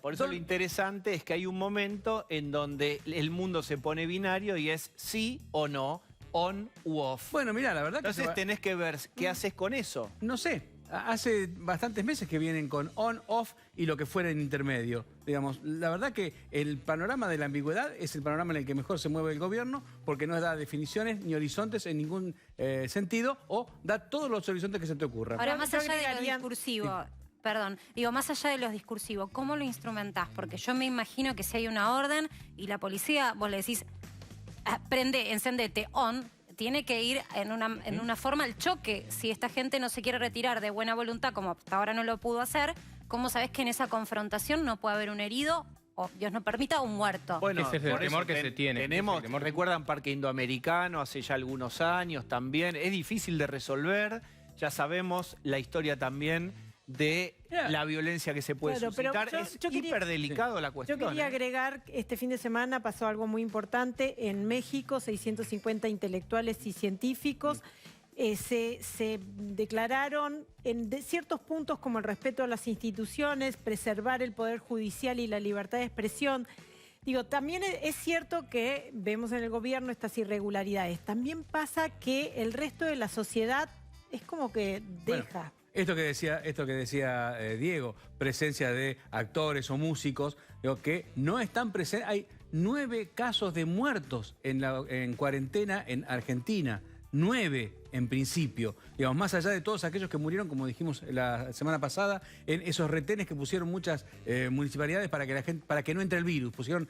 por eso lo interesante es que hay un momento en donde el mundo se pone binario y es sí o no, on u off.
Bueno, mirá, la verdad que...
Entonces tenés que ver qué haces con eso.
No sé. Hace bastantes meses que vienen con on, off y lo que fuera en intermedio. Digamos, la verdad que el panorama de la ambigüedad es el panorama en el que mejor se mueve el gobierno porque no da definiciones ni horizontes en ningún sentido o da todos los horizontes que se te ocurran.
Ahora, más allá de lo discursivo... Perdón, digo, más allá de los discursivos, ¿cómo lo instrumentás? Porque yo me imagino que si hay una orden y la policía, vos le decís, prende, encendete, on, tiene que ir en una forma al choque. Si esta gente no se quiere retirar de buena voluntad, como hasta ahora no lo pudo hacer, ¿cómo sabes que en esa confrontación no puede haber un herido o, Dios no permita, un muerto?
Bueno, ese es el
por
temor
eso
que se tiene.
Tenemos, recuerdan Parque Indoamericano hace ya algunos años también. Es difícil de resolver. Ya sabemos la historia también de la violencia que se puede suscitar. Es hiperdelicado la cuestión.
Yo quería agregar, este fin de semana pasó algo muy importante. En México, 650 intelectuales y científicos se declararon en ciertos puntos como el respeto a las instituciones, preservar el poder judicial y la libertad de expresión. Digo, también es cierto que vemos en el gobierno estas irregularidades. También pasa que el resto de la sociedad es como que deja.
Bueno, esto que decía Diego, presencia de actores o músicos, digo, que no están presentes. Hay 9 casos de muertos en cuarentena en Argentina. 9 en principio, digamos, más allá de todos aquellos que murieron, como dijimos la semana pasada, en esos retenes que pusieron muchas municipalidades para que no entre el virus. Pusieron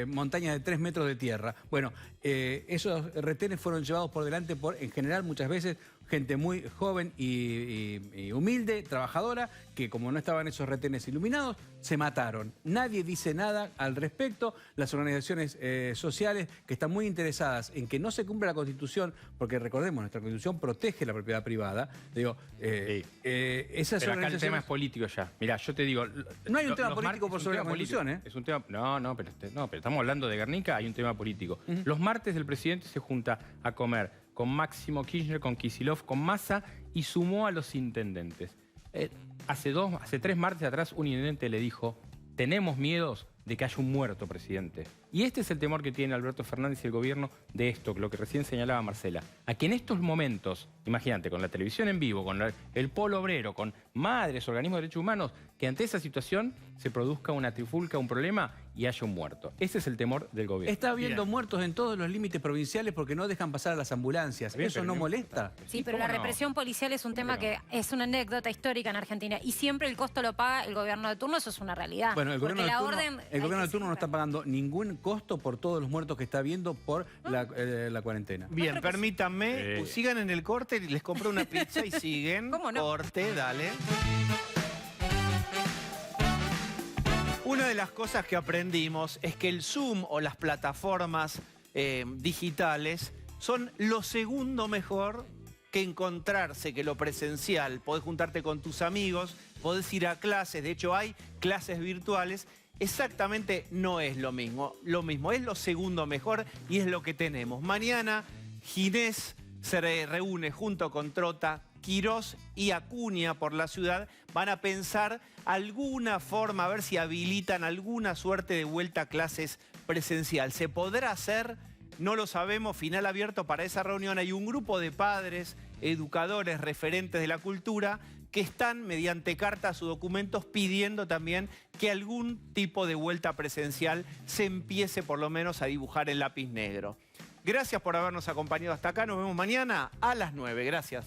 montañas de 3 metros de tierra. Bueno, esos retenes fueron llevados por delante por, en general, muchas veces, gente muy joven y humilde, trabajadora, que como no estaban esos retenes iluminados, se mataron. Nadie dice nada al respecto. Las organizaciones sociales que están muy interesadas en que no se cumpla la Constitución, porque recordemos, nuestra Constitución protege la propiedad privada. Digo, esas
pero acá el
organizaciones...
tema es político ya. Mirá, yo te digo...
No hay un tema político por sobre la Constitución, ¿eh?
Es un tema... No, pero estamos hablando de Guernica, hay un tema político. Los martes el presidente se junta a comer con Máximo Kirchner, con Kicillof, con Massa y sumó a los intendentes. Hace 3 martes atrás un intendente le dijo: tenemos miedos de que haya un muerto, presidente. Y este es el temor que tiene Alberto Fernández y el gobierno de esto, lo que recién señalaba Marcela. A que en estos momentos, imagínate, con la televisión en vivo, con el polo obrero, con madres, organismos de derechos humanos, que ante esa situación se produzca una trifulca, un problema y haya un muerto. Ese es el temor del gobierno.
Está habiendo muertos en todos los límites provinciales porque no dejan pasar a las ambulancias.
Bien,
¿Eso no molesta?
Sí, pero la represión policial es un tema que es una anécdota histórica en Argentina y siempre el costo lo paga el gobierno de turno, eso es una realidad.
Bueno, el gobierno de turno no está
pagando
pagando ningún costo por todos los muertos que está habiendo por la cuarentena.
Bien, permítanme, sigan en el corte, les compro una pizza y siguen.
¿Cómo no?
Corte, dale. Una de las cosas que aprendimos es que el Zoom o las plataformas digitales son lo segundo mejor que encontrarse, que lo presencial. Podés juntarte con tus amigos, podés ir a clases, de hecho hay clases virtuales. Exactamente no es lo mismo, es lo segundo mejor y es lo que tenemos. Mañana Ginés se reúne junto con Trota, Quirós y Acuña por la ciudad. Van a pensar alguna forma, a ver si habilitan alguna suerte de vuelta a clases presencial. ¿Se podrá hacer? No lo sabemos, final abierto para esa reunión. Hay un grupo de padres, educadores, referentes de la cultura que están mediante cartas o documentos pidiendo también que algún tipo de vuelta presencial se empiece por lo menos a dibujar en lápiz negro. Gracias por habernos acompañado hasta acá. Nos vemos mañana a las 9. Gracias.